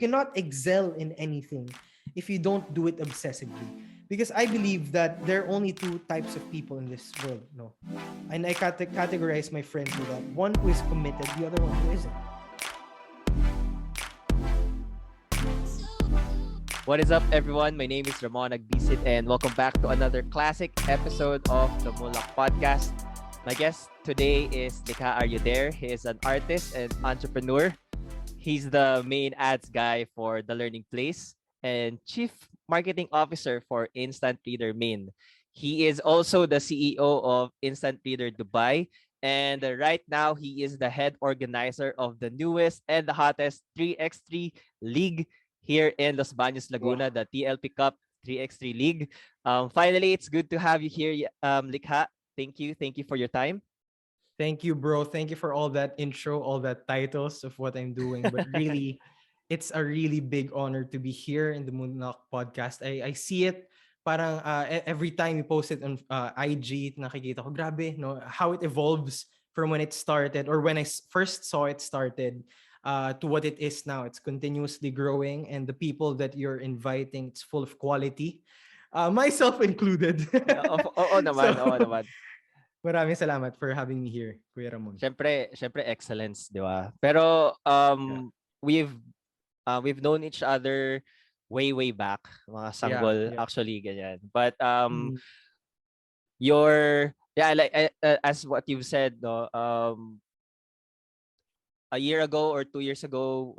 cannot excel in anything if you don't do it obsessively. Because I believe that there are only two types of people in this world, no? And I categorize my friends with that. One who is committed, the other one who isn't. What is up, everyone? My name is Ramon Agbisit, and welcome back to another classic episode of the Moonlock Podcast. My guest today is Likha Arioder. He is an artist and entrepreneur. He's the main ads guy for The Learning Place and Chief Marketing Officer for Instant Reader Main. He is also the CEO of Instant Reader Dubai. And right now, he is the head organizer of the newest and the hottest 3x3 League here in Los Banos, Laguna, the TLP Cup 3x3 League. Finally, it's good to have you here, Likha. Thank you. Thank you for your time. Thank you, bro. Thank you for all that intro, all that titles of what I'm doing. But really, it's a really big honor to be here in the Moonlock Podcast. I see it parang every time you post it on IG, nakikita ko, grabe, no, how it evolves from when it started or when I first saw it started to what it is now. It's continuously growing, and the people that you're inviting, it's full of quality. Myself included. Oo naman, oo naman. Maraming salamat for having me here, Kuya Ramon. Syempre excellence, di ba? Pero we've known each other way back, mga sanggol actually ganyan. But as what you've said, no, a year ago or 2 years ago,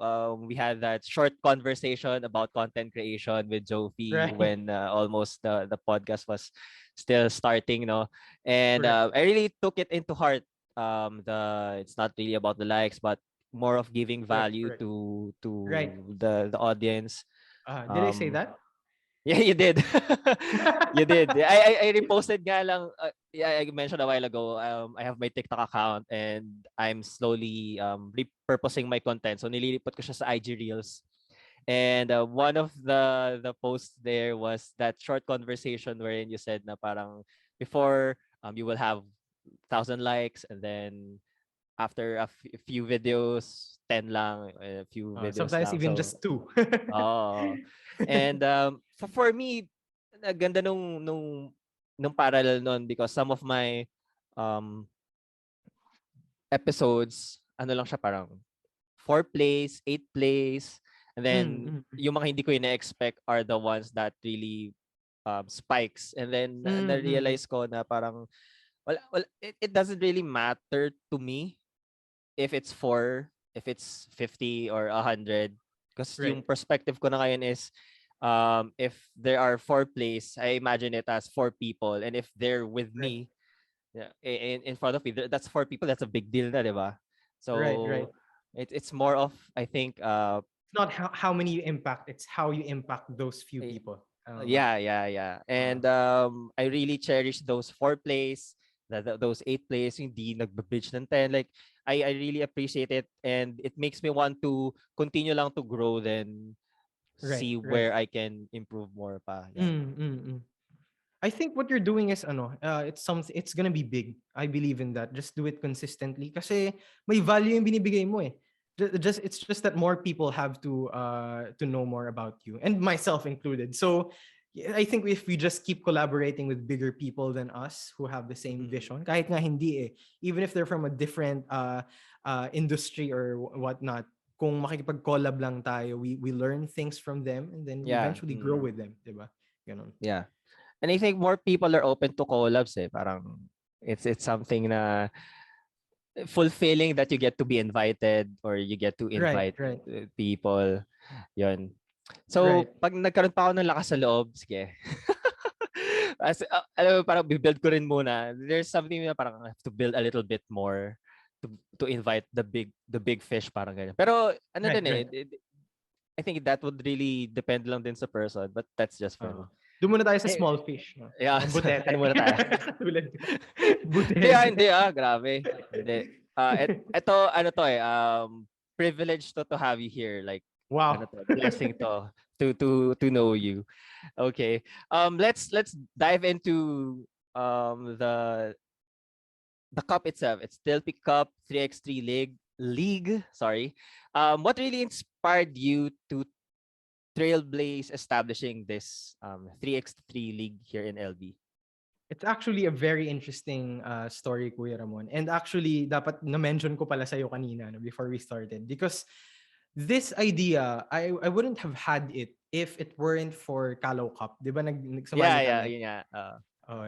we had that short conversation about content creation with Jofi when almost the podcast was still starting, no? And I really took it into heart. It's not really about the likes, but more of giving value to the audience. Did I say that? Yeah, you did. You did. I reposted nga lang. I mentioned a while ago. I have my TikTok account and I'm slowly repurposing my content. So nililipot ko siya sa IG Reels. And one of the posts there was that short conversation wherein you said na parang before you will have 1,000 likes, and then after a few videos, 10 lang, a few videos sometimes lang. even just 2. Oh. And for me, ganda nung parallel nun, because some of my episodes, ano lang siya, parang 4 plays, 8 plays, and then yung mga hindi ko ina-expect are the ones that really spikes. And then na-realize ko na parang it doesn't really matter to me if it's 4, if it's 50 or 100, because yung perspective ko na ngayon is if there are 4 plays, I imagine it as 4 people, and if they're with me in front of me, that's 4 people. That's a big deal na, diba? So it's more of, I think, it's not how many you impact, it's how you impact those few people. Yeah. And I really cherish those 4 plays, those 8 plays, hindi nagbe-bridge ng 10. Like I really appreciate it, and it makes me want to continue lang to grow, then see where I can improve more pa. Yeah. I think what you're doing is it's gonna be big. I believe in that. Just do it consistently kasi may value yung binibigay mo eh. It's just that more people have to know more about you, and myself included. So I think if we just keep collaborating with bigger people than us who have the same vision, kahit nga hindi eh, even if they're from a different industry or whatnot, kung makikipag-collab lang tayo, we learn things from them, and then we eventually grow with them, diba? Ganon. Yeah. And I think more people are open to collabs eh. Parang it's something na fulfilling that you get to be invited, or you get to invite people. Yun. So, pag nagkaroon pa ako ng lakas sa loob, sige. Alam mo, parang build ko rin muna. There's something na parang I have to build a little bit more to invite the big fish, parang ganyan. Pero ano I think that would really depend lang din sa person, but that's just for me. Doon muna tayo sa small fish. No? Yeah, ano muna tayo? Hindi grabe. Hindi. Ito, ano to eh, privilege to have you here. Like, wow. Blessing to know you. Okay. Let's dive into the cup itself. It's TLP Cup 3x3 League. Sorry. What really inspired you to trailblaze establishing this 3x3 league here in LB? It's actually a very interesting story, Kuya Ramon. And actually, dapat na-mention ko pala sa'yo kanina no, before we started. Because this idea, I wouldn't have had it if it weren't for Calo Cup. Di ba Yeah, nagsumali yeah, kami? yun nga.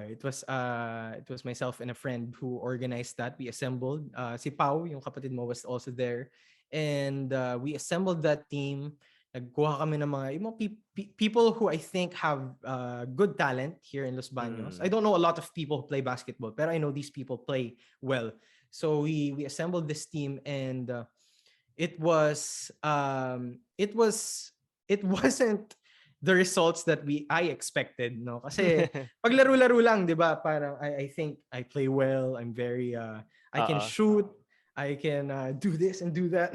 It was myself and a friend who organized that. We assembled. Si Pau, yung kapatid mo, was also there. And we assembled that team. Nagkuha kami ng yung mga people who I think have good talent here in Los Banos. I don't know a lot of people who play basketball, but I know these people play well. So we assembled this team, and it wasn't the results that I expected, no? Kasi paglaro-laro lang, 'di ba? Parang I think I play well. I'm very I can shoot, I can do this and do that.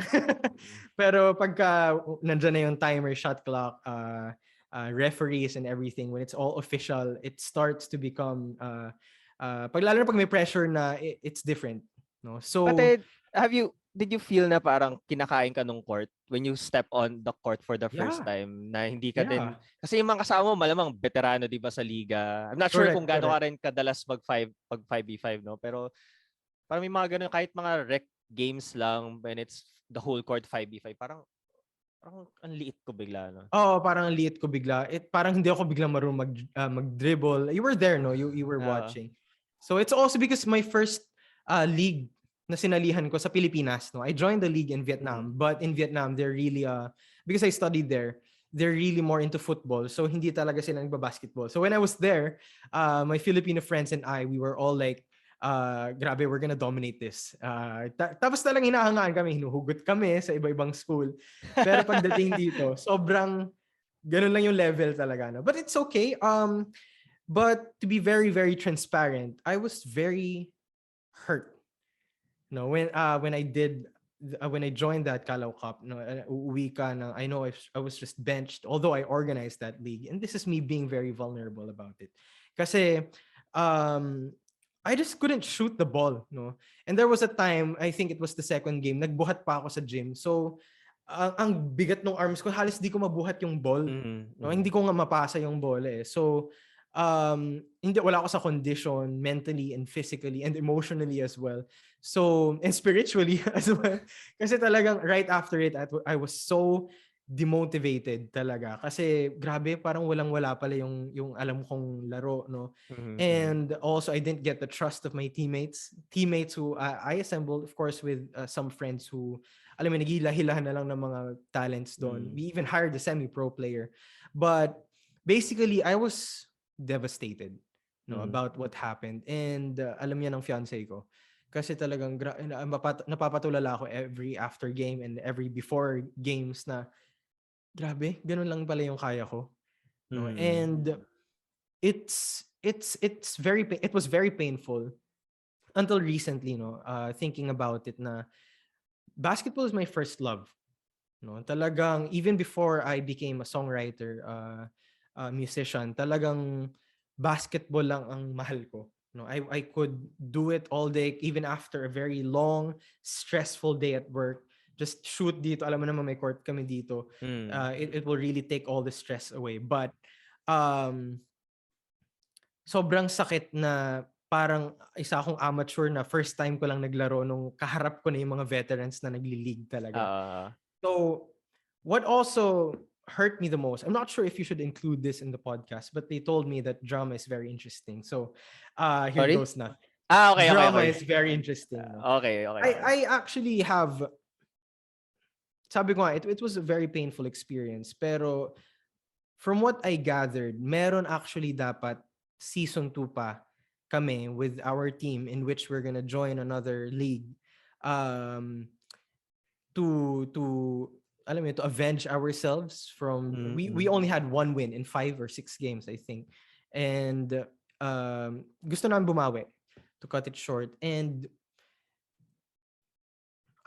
Pero pagka nandiyan na yung timer, shot clock, referees and everything, when it's all official, it starts to become lalo na pag may pressure na it's different, no? So But did you feel na parang kinakain ka nung court when you step on the court for the first yeah, time na hindi ka din, yeah. kasi yung mga kasama mo malamang veterano 'di ba sa liga. I'm not sure kung gaano ka rin kadalas mag 5v5 no, pero parang may mga ganun kahit mga rec games lang when it's the whole court 5v5 parang ang liit ko bigla no. Parang ang liit ko bigla. Parang hindi ako biglang marunong mag-dribble. You were there, no? You were watching. So it's also because my first league na sinalihan ko sa Pilipinas, no? I joined the league in Vietnam, but in Vietnam they're really because I studied there, they're really more into football. So hindi talaga sila nagba-basketball. So when I was there, my Filipino friends and we were all like, grabe, we're gonna dominate this. Tapos talagang hinahangaan kami, hinuhugot kami sa iba-ibang school. Pero pagdating dito, sobrang ganun lang yung level talaga. No? But it's okay. But to be very, very transparent, I was very hurt. No, when I joined that Calao Cup, no, uwi ka na, I know I was just benched, although I organized that league. And this is me being very vulnerable about it. Kasi I just couldn't shoot the ball, no. And there was a time, I think it was the second game, nagbuhat pa ako sa gym. So ang bigat ng arms ko, halos di ko mabuhat yung ball. No, hindi ko nga mapasa yung bola eh. So hindi, wala ako sa condition mentally and physically and emotionally as well. So, and spiritually as well. Kasi talagang right after it, I was so demotivated talaga. Kasi grabe, parang walang-wala pala yung alam kong laro, no? And also, I didn't get the trust of my teammates who I assembled, of course, with some friends who, alam mo, naghilahilahan na lang ng mga talents doon. We even hired a semi-pro player. But basically, I was devastated, no, about what happened. And alam niya ng fiancé ko. Kasi talagang napapatulala ako every after game and every before games na grabe, ganun lang pala yung kaya ko. No? And it was very painful until recently, no, thinking about it na basketball is my first love. No? Talagang even before I became a songwriter, musician, talagang basketball lang ang mahal ko. No, I could do it all day, even after a very long, stressful day at work. Just shoot dito. Alam mo naman may court kami dito. It will really take all the stress away. But sobrang sakit na parang isa akong amateur na first time ko lang naglaro nung kaharap ko na yung mga veterans na nagli-league talaga. So what also hurt me the most, I'm not sure if you should include this in the podcast, but they told me that drama is very interesting. So here goes na. Okay. Drama is very interesting. No? Okay. I actually have, sabi ko nga, it was a very painful experience. Pero from what I gathered, meron actually dapat season 2 pa kami with our team in which we're gonna join another league to alam mo, to avenge ourselves from we only had 1 win in 5 or 6 games, I think. And gusto namin bumawi, to cut it short. And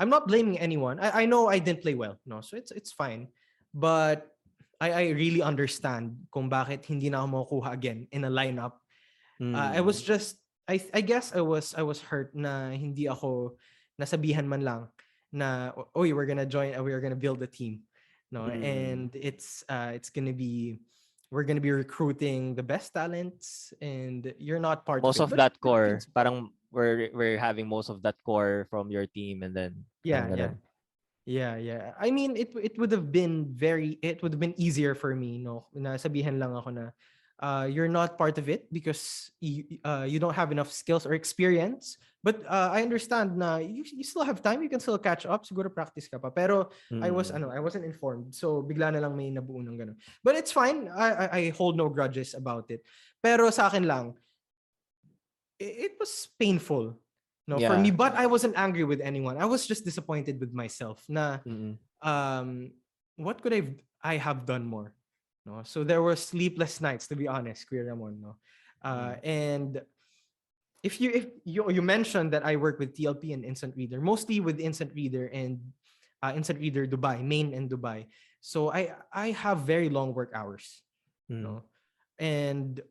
I'm not blaming anyone. I know I didn't play well, no, so it's fine. But I really understand kung bakit hindi na ako makukuha again in a lineup. I was just I guess I was hurt na hindi ako nasabihan man lang na we're gonna join, we're gonna build a team. no, Mm. and it's gonna be we're gonna be recruiting the best talents, and you're not part of Most it, of but that it core, feels good. parang we're having most of that core from your team and then parang Yeah, yeah. ganun. Yeah. I mean, it would have been it would have been easier for me, no, na sabihan lang ako na you're not part of it because you don't have enough skills or experience. But I understand na you still have time, you can still catch up, siguro practice ka pa. Pero Mm. I wasn't informed. So bigla na lang may nabuo ng ganun. But it's fine. I hold no grudges about it. Pero sa akin lang, it was painful, no, for me, Yeah. but I wasn't angry with anyone. I was just disappointed with myself na Mm. um what could I have done more, no. So there were sleepless nights, to be honest, Kuya Ramon, no. Mm. And if you mentioned that I work with TLP and Instant Reader, mostly with Instant Reader and Instant Reader Dubai, main and Dubai. So I have very long work hours, Mm. no. And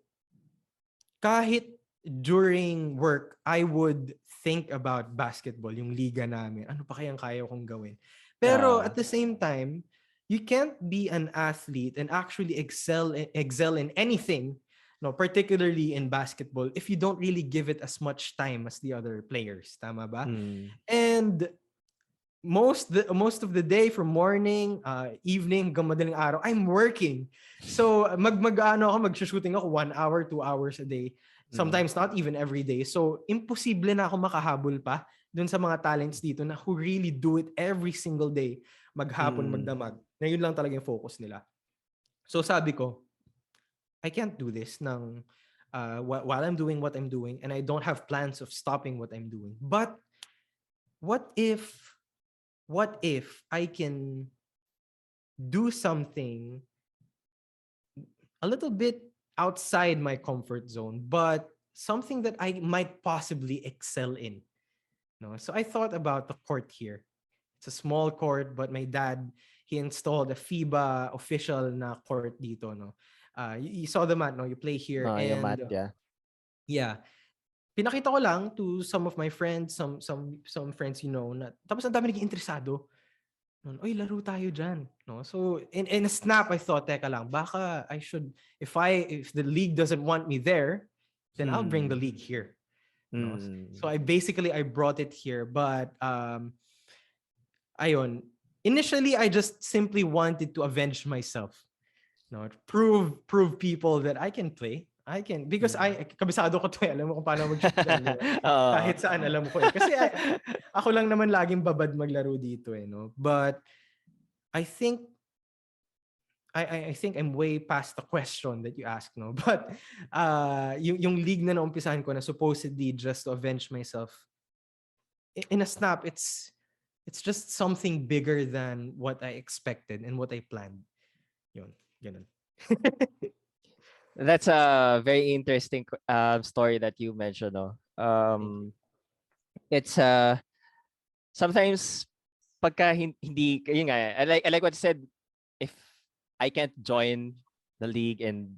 kahit during work, I would think about basketball, yung liga namin. Ano pa kayang kaya kong gawin? Pero Ah. at the same time, you can't be an athlete and actually excel in anything, no, particularly in basketball, if you don't really give it as much time as the other players. Tama ba? Mm. And most of the day, from morning, evening, hanggang madaling araw, I'm working. So mag-shooting ako 1 hour, 2 hours a day. Mm. Sometimes not even every day. So imposible na ako makahabol pa dun sa mga talents dito na who really do it every single day. Maghapon, Mm. magdamag. Na yun lang talaga yung focus nila. So sabi ko, I can't do this while I'm doing what I'm doing, and I don't have plans of stopping what I'm doing. But what if I can do something a little bit outside my comfort zone, but something that I might possibly excel in? No, so I thought about the court here. It's a small court, but my dad, he installed a FIBA official na court dito. No, you saw the mat. No, you play here, Ah, yung and math, yeah. yeah, pinakita ko lang to some of my friends, some friends, na tapos ang dami naging interesado. Oy, laro tayo diyan, no? So in a snap, I thought, teka lang, baka I should, if the league doesn't want me there, then I'll bring the Mm. league here, no? So Mm. I brought it here, but ayon, initially I just simply wanted to avenge myself, no? Prove people that I can play. I can, because Mm. kabisado ko to, alam mo kung paano mag-shoot yan, di ba? Oo. Kahit saan alam ko eh. Kasi ako lang naman laging babad maglaro dito eh, no? But I think I think I'm way past the question that you asked, no? But yung league na naumpisahan ko na supposedly just to avenge myself, in a snap, it's just something bigger than what I expected and what I planned. Yun, ganun. That's a very interesting story that you mentioned, no? Thank you. It's sometimes pagka hindi yun nga, I like what you said, if I can't join the league and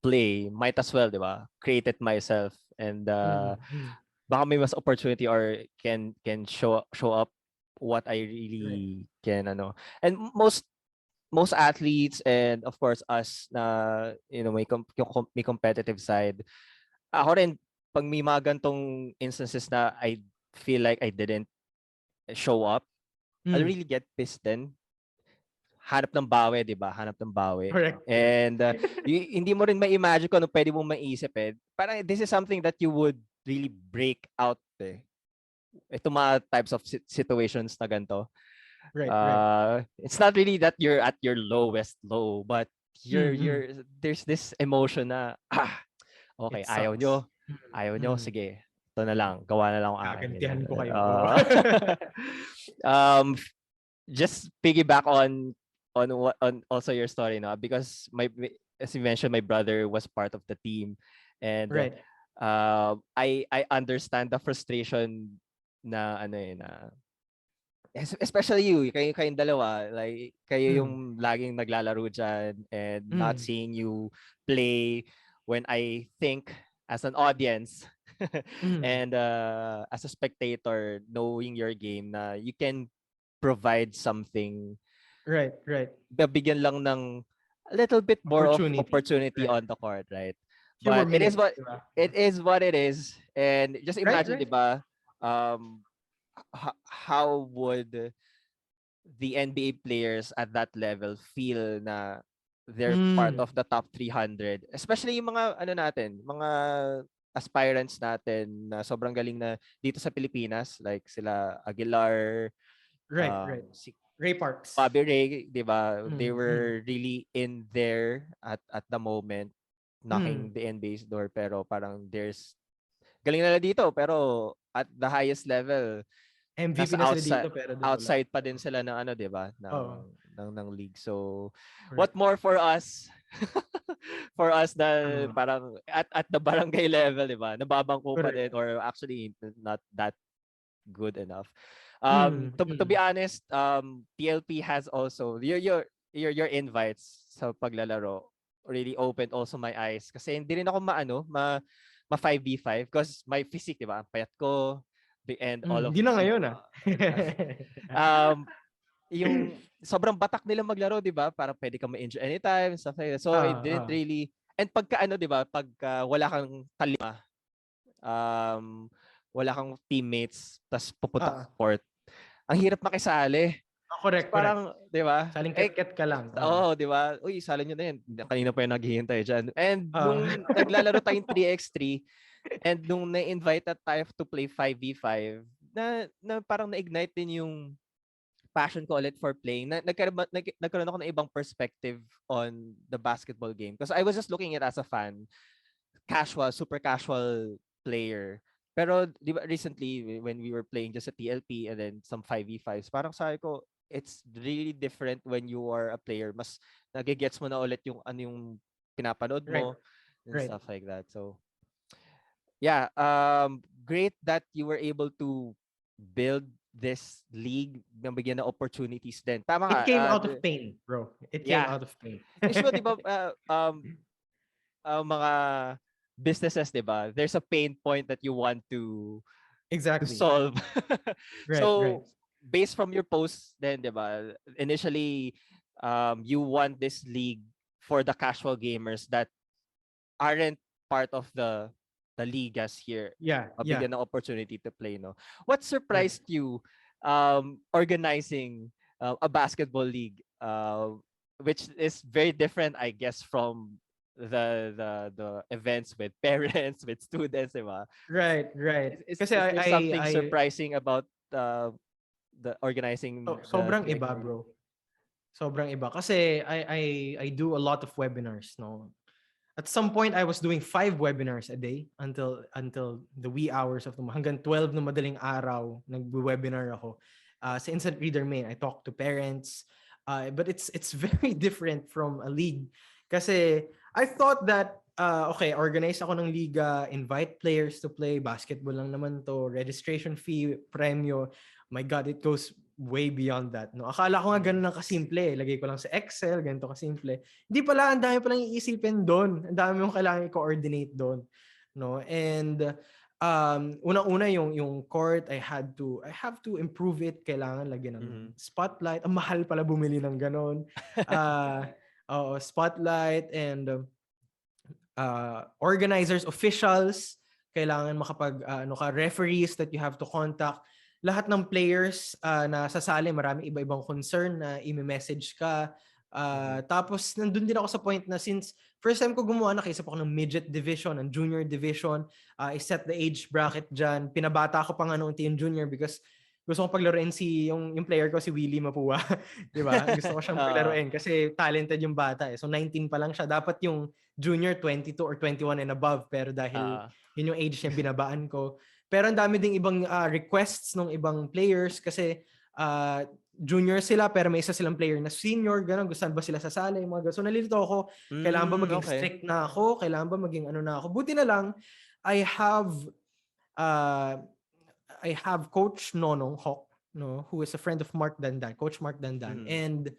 play, might as well, di ba? Create it myself, and Mm-hmm. baka may mas opportunity or can show up what I Right. really can, ano. And most athletes, and of course us na may competitive side, ako rin pag may mga gantong instances na I feel like I didn't show up, I'll Mm. really get pissed then. Hanap ng bawi, 'di ba? Hanap ng bawi. Correct. And hindi mo rin ma-imagine kung ano pwede mong maisip eh. Parang this is something that you would really break out eh. Ito mga types of situations na ganito. Right. It's not really that you're at your lowest low, but Mm-hmm. there's this emotion na okay, It sucks. ayaw nyo, Mm-hmm. sige, ito na lang, gawa na lang ang akin, Gagantihan ganyan. ko kayo. Oh. Um, just piggyback on also your story, no, because as you mentioned, my brother was part of the team, and Right. I understand the frustration na ano na especially kayong dalawa, like kayo Mm. yung laging naglalaro dyan and not Mm. seeing you play when I think as an audience Mm. and as a spectator knowing your game na you can provide something Right. Bigyan lang ng a little bit more of Opportunity. opportunity Right. on the court, right? Few more But it is minutes, what di ba? it is. And just imagine, Right. 'di ba? Um how would the NBA players at that level feel na they're part Mm. of the top 300, especially yung mga ano natin, mga aspirants natin na sobrang galing na dito sa Pilipinas, like sila Aguilar, Right. si Ray Parks. Bobby Ray, 'di ba? They Mm. were really in there at the moment, Mm. knocking the NBA's door, pero parang there's galing nila dito pero at the highest level MVP nasa na sila dito pero dun wala. outside pa din sila ng ano, 'di ba? Oo. Ng league. So what Correct. more for us? For us na Tama. parang at the barangay level, 'di ba? Nababangko pa din Correct. or actually not that good enough. To be Mm. honest, TLP has also your invites sa paglalaro really opened also my eyes kasi hindi rin ako ma 5v5 because my physique, 'di ba? Ang payat ko and all of Hindi na you ngayon, know, um yung sobrang batak nila maglaro, 'di ba? Para pwede kang ma-injure anytime, stuff like that. So it didn't Ah. really, and pagka ano, 'di ba? Pagka wala kang kalima, um wala kang teammates, tas pupunta ka Ah. court, ang hirap makisali. So Correct. parang, 'di ba? Saling Eh, ket-ket ka lang. oo, 'di ba? Uy, sali nyo na yan. Kanina pa yung naghihintay diyan. And Ah. nung naglalaro tayong 3x3 and nung na-invite at tayo to play 5v5, na parang na-ignite din yung passion ko ulit for playing. Nagkaroon ako ng ibang perspective on the basketball game. Because I was just looking at it as a fan, casual, super casual player. Pero di ba recently when we were playing just a TLP and then some 5v5s, parang sabi ko, it's really different when you are a player. Mas nagigets mo na ulit yung ano yung pinapanood Right. mo and Right. stuff like that. So yeah, great that you were able to build this league, bigyan ng opportunities din. Tama ka. It came out of pain, bro. It came Yeah. out of pain. Usually, di ba, mga businesses, di ba, there's a pain point that you want to Exactly. solve. Right. So, based from your posts then, di ba, initially, you want this league for the casual gamers that aren't part of the ligas here, Yeah. bigyan ng opportunity to play, no? What Right. surprised you organizing a basketball league, which is very different, I guess, from the events with parents, with students, diba? Right. Kasi Is there something I surprising about the organizing sobrang the iba, bro. Sobrang iba kasi I do a lot of webinars, no. At some point I was doing 5 webinars a day until the wee hours of the hanggang 12 na madaling araw nagwe-webinar ako. Sa Instant Reader Main, I talk to parents. But it's very different from a league kasi I thought that okay, organize ako ng liga, invite players to play, basketball lang naman to, registration fee, premyo. My God, it goes way beyond that. No? Akala ko nga ganun lang kasimple. Lagay ko lang sa Excel, ganito kasimple. Hindi pala, ang dami palang iisipin doon. Ang dami mong kailangan i-coordinate doon. No? And unang-una yung court, I have to improve it. Kailangan lagyan ng spotlight. Ang mahal pala bumili ng ganun. Spotlight and organizers, officials, kailangan referees that you have to contact. Lahat ng players na sasali, maraming iba-ibang concern na i-message ka. Tapos nandun din ako sa point na since first time ko gumawa, nakaisip ako ng midget division, ng junior division. I set the age bracket dyan. Pinabata ko pa nga noon yung junior because gusto kong paglaruin yung player ko, si Willie Mapua. Di ba? Gusto ko siyang paglaruin kasi talented yung bata. So 19 pa lang siya. Dapat yung junior 22 or 21 and above. Pero dahil yun yung age niya, binabaan ko. Pero ang dami ding ibang requests ng ibang players kasi junior sila pero may isa silang player na senior, gano'n, gusto ba sila sasali, mga gano'n. So nalilito ako, kailangan ba maging strict na ako? Kailangan ba maging ano na ako? Buti na lang, I have Coach Nonong Hawk, no, who is a friend of Mark Dandan, Coach Mark Dandan. And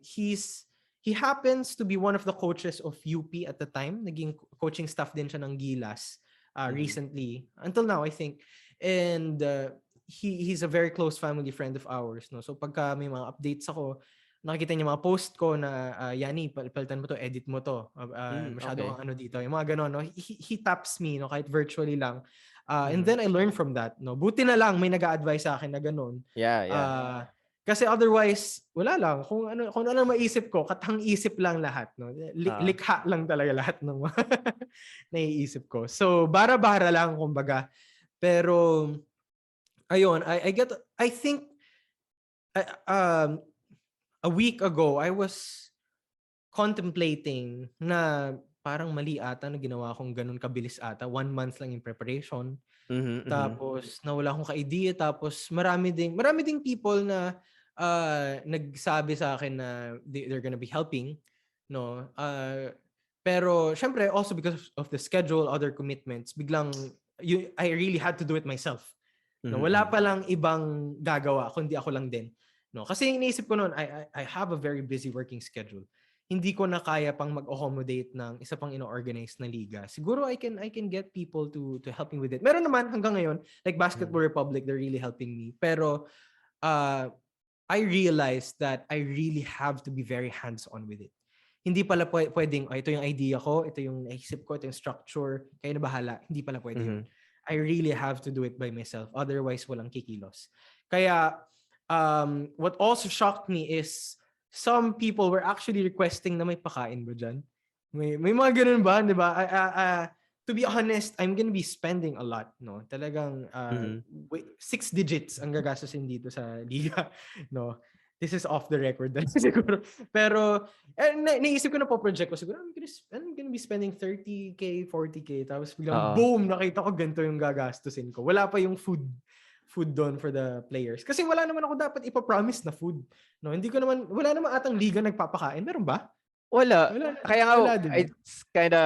he happens to be one of the coaches of UP at the time. Naging coaching staff din siya ng Gilas recently. Until now, I think. And he's a very close family friend of ours, no. So pagka may mga updates ako, nakikita niya mga post ko na Yani, palitan mo to, edit mo to. Masyado Okay. kang ano dito. Yung mga ganon, no. He taps me, no, kahit virtually lang. And Mhm. then I learn from that, no. Buti na lang may nag-a-advise sa akin na ganon. Yeah. Kasi otherwise, wala lang. Kung ano lang maisip ko, katang isip lang lahat, no. Ah. Likha lang talaga lahat ng mga naiisip ko. So, bara-bara lang kumbaga. Pero ayun, I think um a week ago I was contemplating na parang mali ata na ginawa kong ganun kabilis ata. 1 month lang yung preparation. Mhm. Tapos nawala akong ka-idea, tapos marami ding people na nagsabi sa akin na they're gonna be helping, no. Pero syempre also because of the schedule, other commitments, biglang I really had to do it myself. No, wala Mhm. pa lang ibang gagawa kundi ako lang din. No, kasi iniisip ko noon, I have a very busy working schedule. Hindi ko na kaya pang mag-accommodate ng isa pang ino-organize na liga. Siguro I can get people to help me with it. Meron naman hanggang ngayon, like Basketball Mhm. Republic, they're really helping me. Pero uh, I realized that I really have to be very hands-on with it. Hindi pala pwedeng, ito yung idea ko, ito yung naisip ko, ito yung structure, kayo na bahala. Hindi pala pwede yun. Mhm. I really have to do it by myself. Otherwise, walang kikilos. Kaya, what also shocked me is some people were actually requesting na may pakain ba dyan? May mga ganun ba, di ba? To be honest, I'm gonna be spending a lot, no? Talagang 6 digits ang gagastusin dito sa liga, no? This is off the record na siguro. Pero naisip ko na po project ko siguro I'm gonna be spending 30K, 40K, tapos biglang Oo. boom, nakita ko ganito yung gagastusin ko. Wala pa yung food doon for the players. Kasi wala naman ako dapat ipapromise na food, no? Wala naman atang liga nagpapakain. Meron ba? Wala. Wala. Kaya nga, Wala, di ba? it's kinda,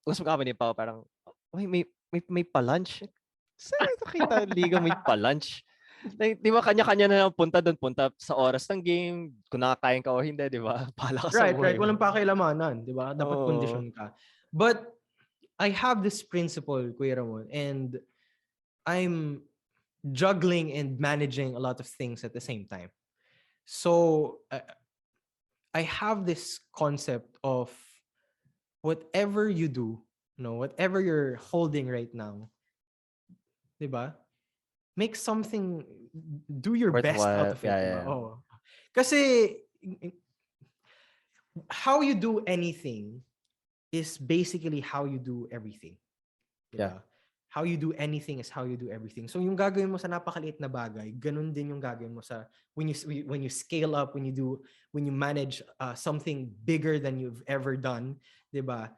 gusto kami ni Pao, parang, may pa-lunch? Saan ito kita liga may pa-lunch? Like, di ba kanya-kanya na lang punta doon, punta sa oras ng game, kung nakakain ka o hindi, di ba? Bahala ka sa Right. buhay mo. Walang pakilamanan, di ba? Dapat Oo. kondisyon ka. But I have this principle, Kuya Ramon, and I'm juggling and managing a lot of things at the same time. So I have this concept of whatever you do, whatever you're holding right now, di ba? Make something, do your best out Worthwhile. of it, di ba? Yeah. Oh. Kasi how you do anything is basically how you do everything. Yeah. Diba? How you do anything is how you do everything. So yung gagawin mo sa napakaliit na bagay, ganun din yung gagawin mo sa when you scale up, when you manage something bigger than you've ever done, 'di ba?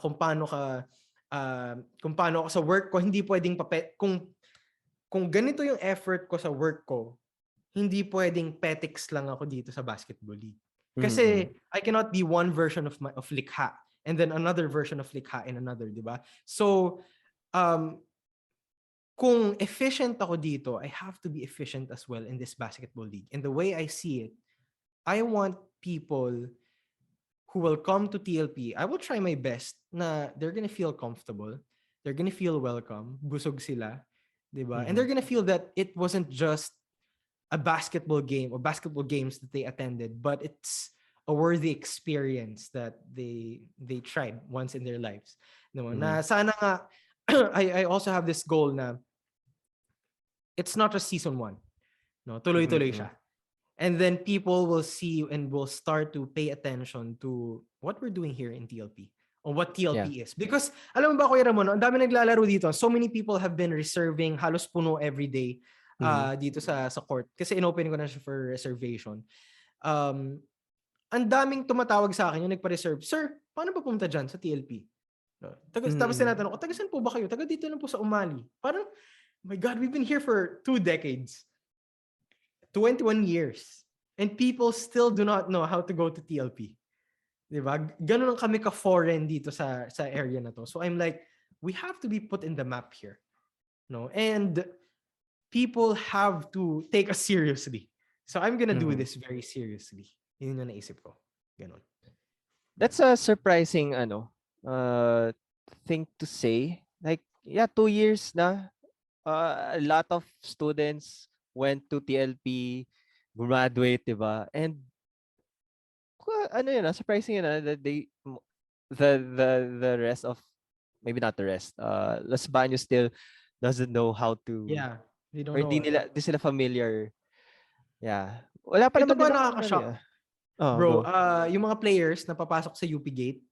Kung paano ako sa work ko, hindi pwedeng kung ganito yung effort ko sa work ko, hindi pwedeng petics lang ako dito sa basketball league. Kasi I cannot be one version of Likha and then another version of Likha in another, 'di ba? So kung efficient ako dito, I have to be efficient as well in this basketball league. And the way I see it, I want people who will come to TLP. I will try my best na they're gonna feel comfortable. They're gonna feel welcome. Busog sila. Diba? And they're gonna feel that it wasn't just a basketball game or basketball games that they attended, but it's a worthy experience that they tried once in their lives. No, na sana nga I also have this goal na it's not just season 1. No, tuloy-tuloy siya. And then people will see and will start to pay attention to what we're doing here in TLP or what TLP is. Because alam mo ba, Kuya Ramon, ang dami naglalaro dito. So many people have been reserving, halos puno every day dito sa court. Kasi inopen ko na siya for reservation. Ang daming tumatawag sa akin yung nagpa-reserve. Sir, paano ba pumunta dyan sa TLP? Tapos tinatanong ko, taga saan po ba kayo? Taga dito lang po sa Umali. Parang, my God, we've been here for 2 decades. 21 years. And people still do not know how to go to TLP. Diba? Ganun lang kami ka-foreign dito sa area na to. So I'm like, we have to be put in the map here. No? And people have to take us seriously. So I'm gonna do this very seriously. Yun yung naisip ko. Ganun. That's a surprising thing to say. Like, 2 years na. a lot of students went to TLP, graduate, 'di ba? And ano yun, surprising yun, that the rest of, maybe not the rest, Los Banos still doesn't know how to, Yeah, they don't or know di sila familiar. Yeah. Wala pa ito naman pa nilang nakaka-shock, Oh, bro. go. Yung mga players na papasok sa UP Gate,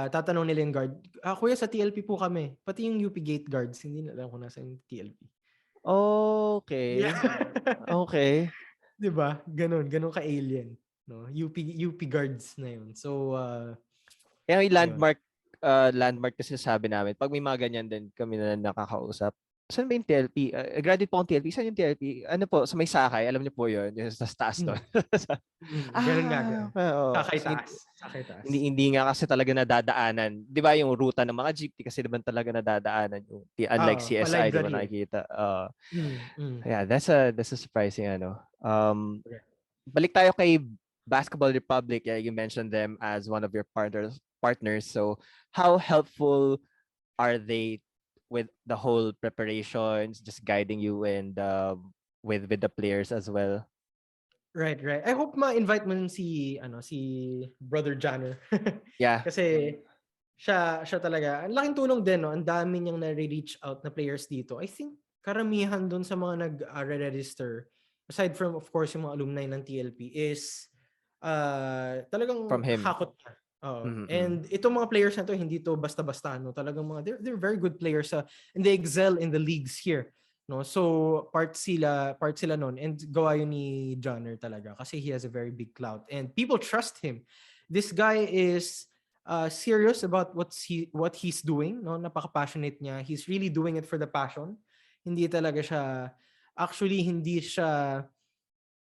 tatanong nila yung guard, kuya sa TLP po kami. Pati yung UP Gate guards, hindi na alam kung nasa yung TLP. Okay. Yeah. Okay. 'Di ba? Ganun ka-alien, no? UP guards na yun. So, Kaya may ayun. landmark kasi sabi namin. Pag may mga ganyan din kami na nakakausap. Saan ba yung TLP? Graduate po akong TLP. Saan yung TLP? Ano po, sa may sakay. Alam niyo po yun. Yung sa taas doon. Mm, ganun nga, ganun. Oo. Sakay Kasi taas. Sakay taas. hindi nga kasi talaga nadadaanan. 'Di ba yung ruta ng mga jeep, di kasi naman talaga nadadaanan yung unlike CSI, di ba Pa-library. nakikita. Mm. Yeah, that's a surprising ano. Balik tayo kay Basketball Republic. Yeah, you mentioned them as one of your partners. So, how helpful are they with the whole preparations, just guiding you and with the players as well? Right, right. I hope ma-invite mo si Brother Janner. Yeah. Kasi siya talaga. Ang laking tulong din, no? Ang dami niyang na-reach out na players dito. I think karamihan doon sa mga nag-register, aside from of course yung mga alumni ng TLP, is From talagang him. hakot niya. Oo. Mm-hmm. And itong mga players na to, hindi to basta-basta, no? Talagang they're very good players, and they excel in the leagues here. No, so part sila noon, and gawa yun ni Johnner talaga kasi he has a very big clout and people trust him. This guy is serious about what he's doing, no? Napaka-passionate niya. He's really doing it for the passion. Hindi talaga siya actually hindi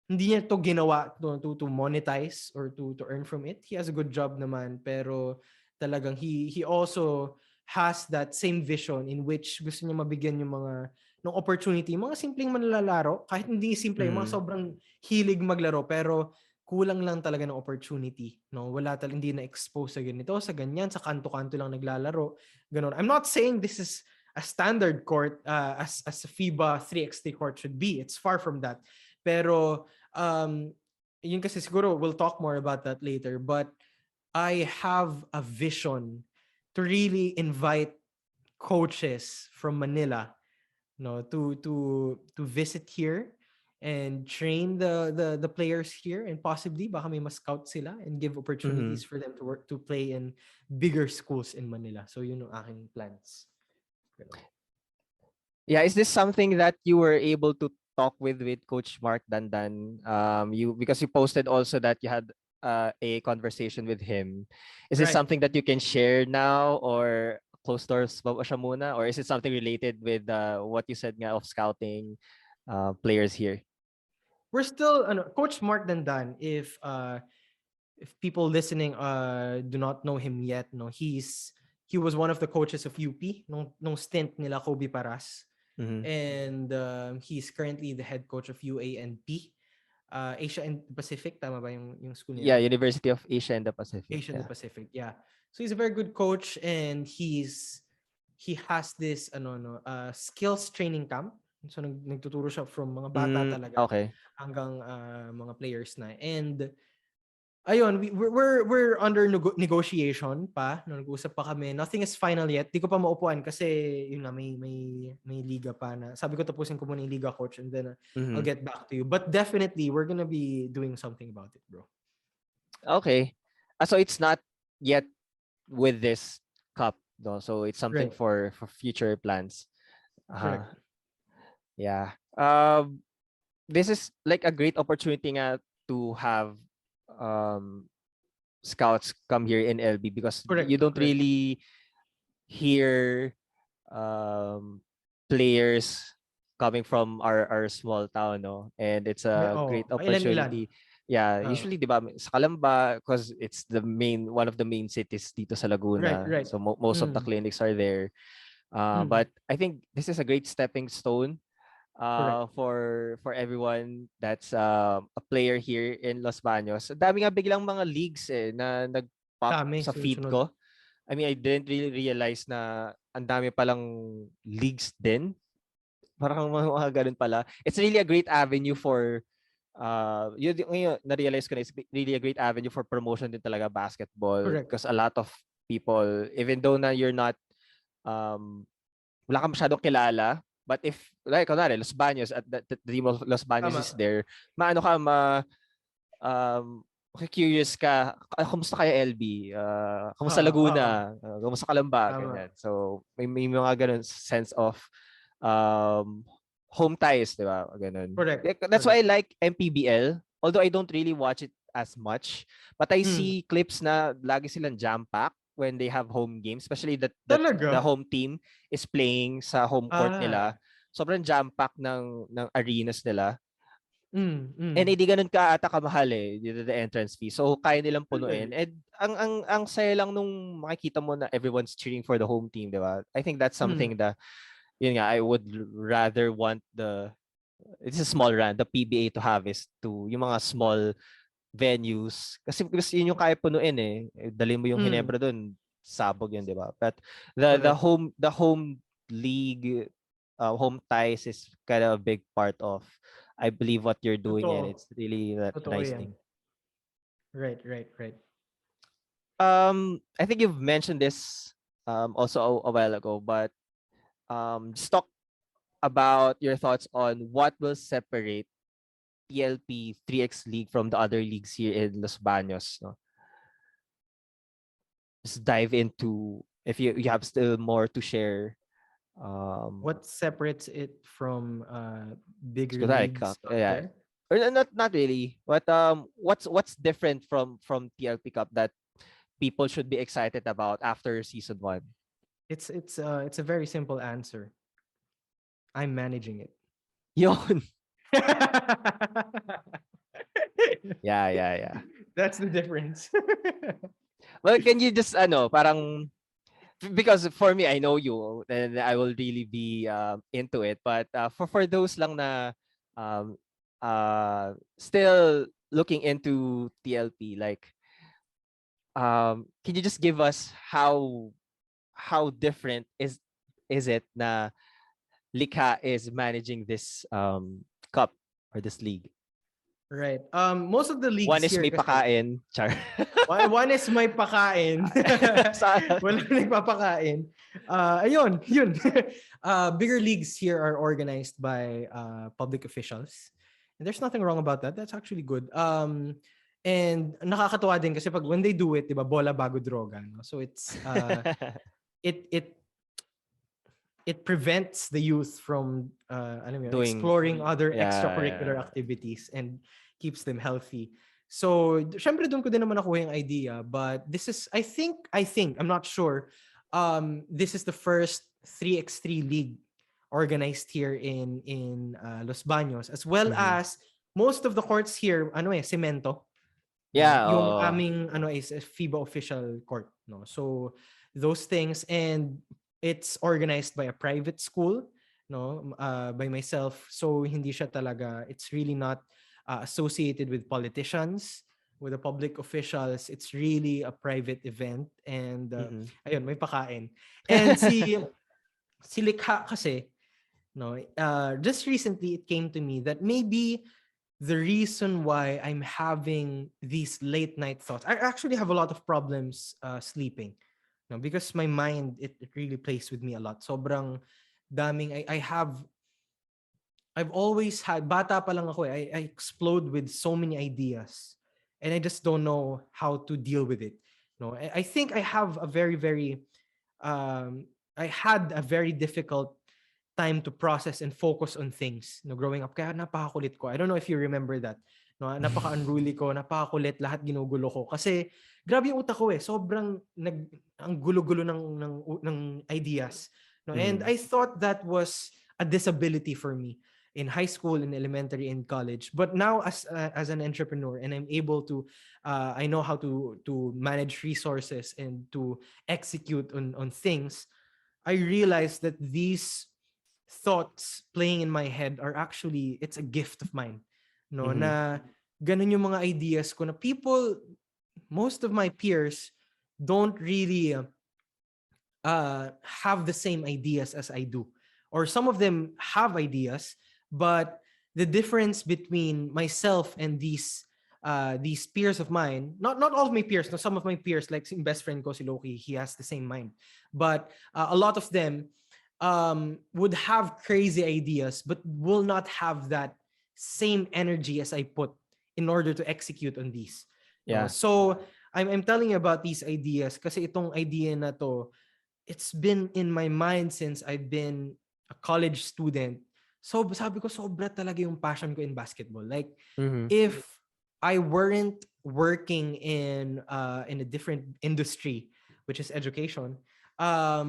niya to ginawa to monetize or to earn from it. He has a good job naman, pero talagang he also has that same vision in which gusto niya mabigyan yung mga ng opportunity, mga simpleng manlalaro, kahit hindi simple, yung mga sobrang hilig maglaro pero kulang lang talaga ng opportunity, no? Wala talaga, hindi na expose sa ganito, sa ganyan, sa kanto-kanto lang naglalaro, ganun. I'm not saying this is a standard court as a FIBA 3x3 court should be. It's far from that. Pero yun kasi siguro we'll talk more about that later, but I have a vision to really invite coaches from Manila, no, to visit here and train the players here, and possibly baka may mas-scout sila and give opportunities for them to play in bigger schools in Manila. So yun ang aking plans. Yeah, is this something that you were able to talk with Coach Mark Dandan? Because you posted also that you had a conversation with him. Is this Right. something that you can share now, or closed doors ba siya muna, or is it something related with what you said nga of scouting players here? We're still Coach Mark Dandan, if people listening do not know him yet, no, he was one of the coaches of UP nung stint nila Kobe Paras. And he's currently the head coach of UANP, Asia and Pacific, tama ba yung school niya? Yeah, University of Asia and the Pacific. Asia and the Pacific, yeah. So he's a very good coach, and he has this skills training camp. So nagtuturo siya from mga bata talaga Okay. hanggang mga players na. And ayun, we're under negotiation pa. Nag-uusap pa kami. Nothing is final yet. Di ko pa maupuan kasi yun nga, may liga pa na. Sabi ko tapusin ko muna yung liga, coach, and then I'll get back to you. But definitely, we're gonna be doing something about it, bro. Okay. So it's not yet with this cup, no? So it's something Right. for future plans. Correct. Yeah. This is like a great opportunity nga to have scouts come here in LB, because you don't really hear players coming from our small town, no? And it's a great opportunity. Yeah, usually di ba sa Calamba, because it's one of the main cities dito sa Laguna. Right. So most of the clinics are there. But I think this is a great stepping stone for everyone that's a player here in Los Banos. Dami nga biglang mga leagues na nag-pop sa feed ko. I mean, I didn't really realize na ang dami palang leagues din Parang mga ganun pala. It's really a great avenue for yun ngayon na-realize ko na it's really a great avenue for promotion din talaga basketball Correct. because a lot of people, even though na you're not um wala kang masyadong kilala, but if like kunwari Los Banos at the team of Los Banos is Tama. there, maano ka um curious ka, kumusta kaya LB? Kumusta Oo. Laguna? Kumusta Kalamba? Tama. Ganyan. So may mga ganun sense of um home ties, di ba? Ganun. Correct. That's why I Correct. like MPBL, although I don't really watch it as much, but I Mm. see clips na lagi silang jam-pack when they have home games, especially that the Talaga? home team is playing sa home court nila. Ah. Sobrang jam-pack ng arenas nila. And Mm. hindi ganun ka ata kamahal eh, the entrance fee. So kaya nilang punuin. Really? And ang saya lang nung makikita mo na everyone's cheering for the home team, di ba? I think that's Mm. something that yun nga I would rather want it's a small run, the PBA to have is to yung mga small venues kasi yun yung kaya punuin eh. Dali mo yung Mm. Hinebra doon, sabog yun, di ba? But Correct. the home league home ties is kind of a big part of I believe what you're doing, and Totoo. it's really a Totoo nice yan. thing. Right, right, right. I think you've mentioned this also a while ago, but just talk about your thoughts on what will separate TLP 3X League from the other leagues here in Los Banos. No? Just dive into if you have still more to share. What separates it from bigger Like, leagues out yeah, there? or not really, but what's different from TLP Cup that people should be excited about after season one? It's a very simple answer. I'm managing it. Yun. Yeah. That's the difference. Well, can you just parang because for me I know you and I will really be into it, but for those lang na um still looking into TLP, like can you just give us how different is it na Likha is managing this cup or this league? Right. Most of the One leagues is here may kasi pakain, char. one is may pakain. Sa Walang nagpapakain. Ayun, yun. Bigger leagues here are organized by public officials. And there's nothing wrong about that. That's actually good. And nakakatuwa din kasi when they do it, 'di ba, bola bago droga, no? So it's it it it prevents the youth from doing exploring other extracurricular yeah. activities and keeps them healthy. So, syempre doon ko din naman nakuha yung idea, but this is I think I'm not sure. This is the first 3x3 league organized here in Los Banos, as well Mhm. as most of the courts here semento, no? Yeah, Yung oo. aming is a FIBA official court, no. So those things, and it's organized by a private school, no, by myself. So hindi siya talaga, it's really not associated with politicians, with the public officials. It's really a private event, and Mhm. ayun, may pakain. And si Likha kasi, no, just recently it came to me that maybe the reason why I'm having these late night thoughts, I actually have a lot of problems sleeping, no, because my mind, it really plays with me a lot. Sobrang daming I've always had, bata pa lang ako I explode with so many ideas, and I just don't know how to deal with it. No, I think I have a very very I had a very difficult time to process and focus on things, no, growing up. Kaya napakakulit ko. I don't know if you remember that. No, napaka-unruly ko, napakakulit, lahat ginugulo ko. Kasi grabe yung utak ko eh. Sobrang ang gulo-gulo ng ideas. No, and Mhm. I thought that was a disability for me in high school, in elementary, and college. But now as an entrepreneur, and I'm able to I know how to manage resources and to execute on things. I realized that these thoughts playing in my head are actually, it's a gift of mine, no, Mhm. na ganun yung mga ideas ko, na most of my peers don't really have the same ideas as I do, or some of them have ideas, but the difference between myself and these peers of mine, not all of my peers, no, some of my peers, like yung best friend ko si Loki, he has the same mind, but a lot of them would have crazy ideas but will not have that same energy as I put in order to execute on these. No? Yeah. So I'm telling you about these ideas kasi itong idea na to, it's been in my mind since I've been a college student. So sabi ko, sobra talaga yung passion ko in basketball. Like, Mm-hmm. if I weren't working in a different industry, which is education, I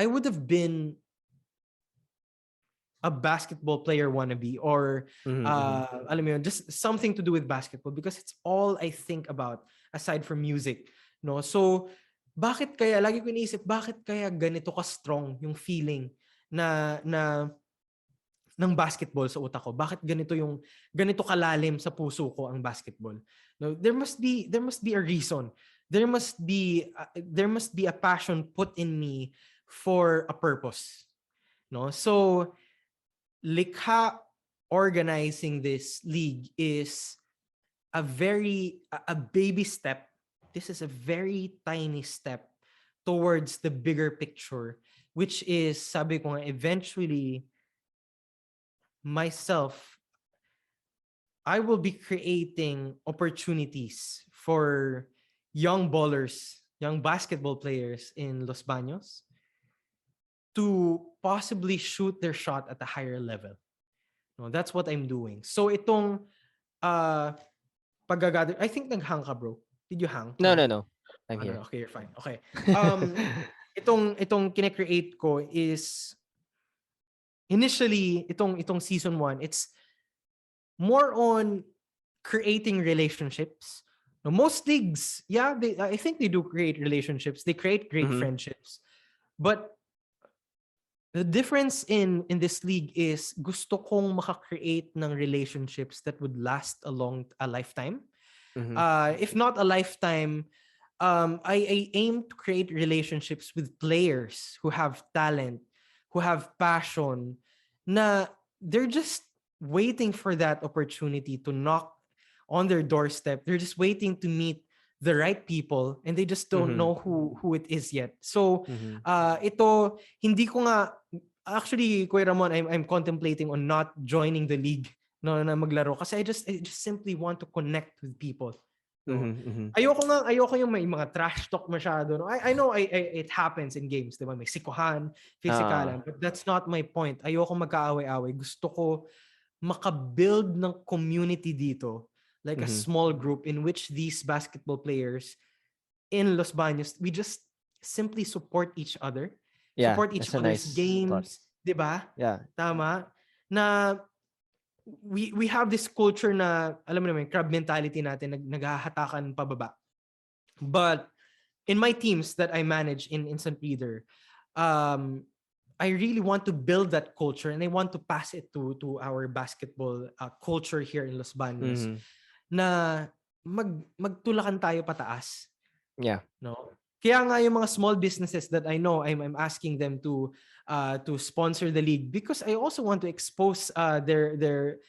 would have been a basketball player wannabe, or Mm-hmm. alam mo yun, just something to do with basketball, because it's all I think about aside from music, no? So bakit kaya lagi ko iniisip, bakit kaya ganito ka strong yung feeling na ng basketball sa utak ko? Bakit ganito kalalim sa puso ko ang basketball? No, there must be a reason. There must be a passion put in me for a purpose. No? So Likha organizing this league is a baby step. This is a very tiny step towards the bigger picture, which is, sabi ko nga, eventually myself, I will be creating opportunities for young ballers, young basketball players in Los Banos to possibly shoot their shot at a higher level. No, that's what I'm doing. So itong paggagather, I think naghang ka, bro. Did you hang? No, no, no. I'm No. here. Okay, you're fine. Okay. Um, itong kine-create ko is initially itong season 1, it's more on creating relationships. Now, most leagues, yeah, I think they do create relationships. They create great Mm-hmm. friendships. But the difference in this league is gusto kong maka-create ng relationships that would last a lifetime. Mm-hmm. If not a lifetime, I aim to create relationships with players who have talent, who have passion, na they're just waiting for that opportunity to knock on their doorstep. They're just waiting to meet the right people, and they just don't Mm-hmm. know who it is yet. So Mm-hmm. ito, hindi ko nga, actually, Kuya Ramon, I'm contemplating on not joining the league, no, na maglaro, kasi I just simply want to connect with people. No. Mm-hmm. Ayoko yung may mga trash talk masyado. No? I know it happens in games, 'di ba? May sikuhan, physikalan, but that's not my point. Ayoko magkaaway-away. Gusto ko makabuild ng community dito, like a Mm-hmm. small group in which these basketball players in Los Banos, we just simply support each other. Yeah, Support each that's a other's nice thought. games, 'di ba? Yeah. Tama? Na we have this culture na, alam mo naman, crab mentality natin, naghahatakan pababa. But in my teams that I manage in Instant Reader, I really want to build that culture, and I want to pass it to our basketball culture here in Los Banos, Mm-hmm. na magtulakan tayo pataas. Yeah. No? Kaya nga yung mga small businesses that I know, I'm asking them to sponsor the league, because I also want to expose their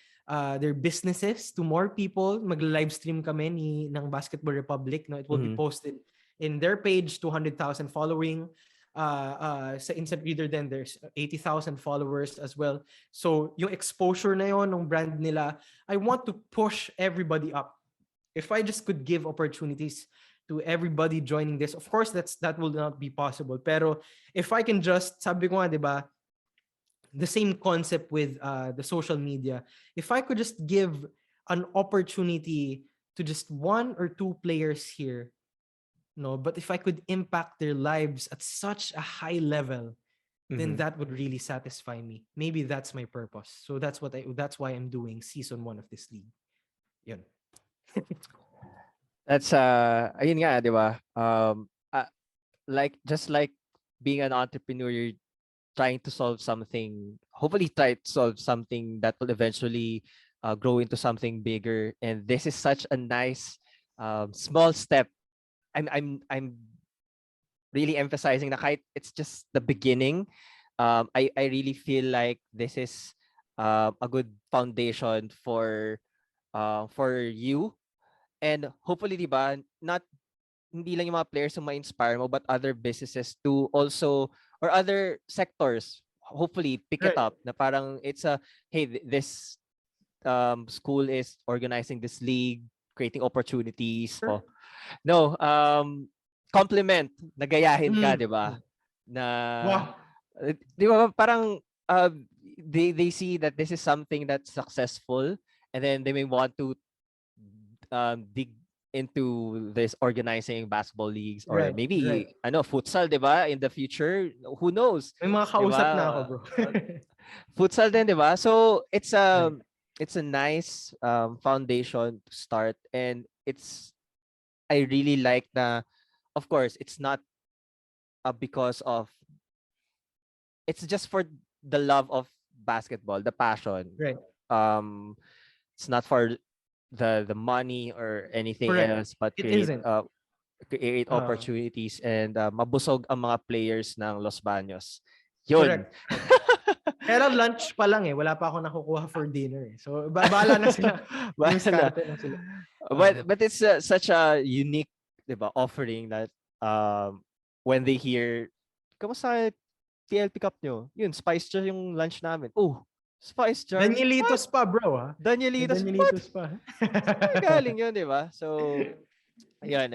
businesses to more people. Mag-live stream kami ng Basketball Republic. No? It will be Mm-hmm. posted in their page, 200,000 following. Sa Instant Reader then there's 80,000 followers as well. So yung exposure na yon ng brand nila, I want to push everybody up. If I just could give opportunities to everybody joining this, of course that will not be possible. Pero if I can just, sabi ko nga, 'di ba, the same concept with the social media. If I could just give an opportunity to just one or two players here, no, but if I could impact their lives at such a high level, then Mm-hmm. that would really satisfy me. Maybe that's my purpose. So that's why I'm doing season 1 of this league. Yun. That's ayun nga, 'di ba? Like just like being an entrepreneur, you're trying to solve something, hopefully try to solve something that will eventually grow into something bigger. And this is such a nice small step. I'm really emphasizing na kahit it's just the beginning. I really feel like this is a good foundation for you, and hopefully, 'di ba, not hindi lang yung mga players yung ma-inspire mo, but other businesses to also, or other sectors, hopefully pick it Right. up, na parang it's a, hey, this school is organizing this league, creating opportunities. Sure. Oh, no, compliment, nagayahin ka, Mm. 'di ba? Na Wow. 'di ba parang uh, they see that this is something that's successful, and then they may want to dig into this organizing basketball leagues, or Right. Right. maybe ano, futsal, 'di ba, in the future, who knows, May mga 'di kausap na ako, ba? bro. Futsal din, 'di ba? So Right. it's a nice foundation to start, and it's, I really like na, of course, it's not because of, it's just for the love of basketball, the passion. Right. Um, it's not for the money or anything Correct. else, but It isn't. create Uh, opportunities, and mabusog ang mga players ng Los Banos. Yun. correct. Pero lunch pa lang wala pa ako nakukuha for dinner So, bahala na sila. Basta na. Dumiskarte na sila. But it's such a unique, 'di ba, offering that when they hear, kamusta TLP Cup nyo? Yun, Spice Jar yung lunch namin. Oh, Spice Jar? What? Danielitos pa, bro, ha? May Danielitos? What? Danielitos pa. Saan galing yun, di ba? So, ayun.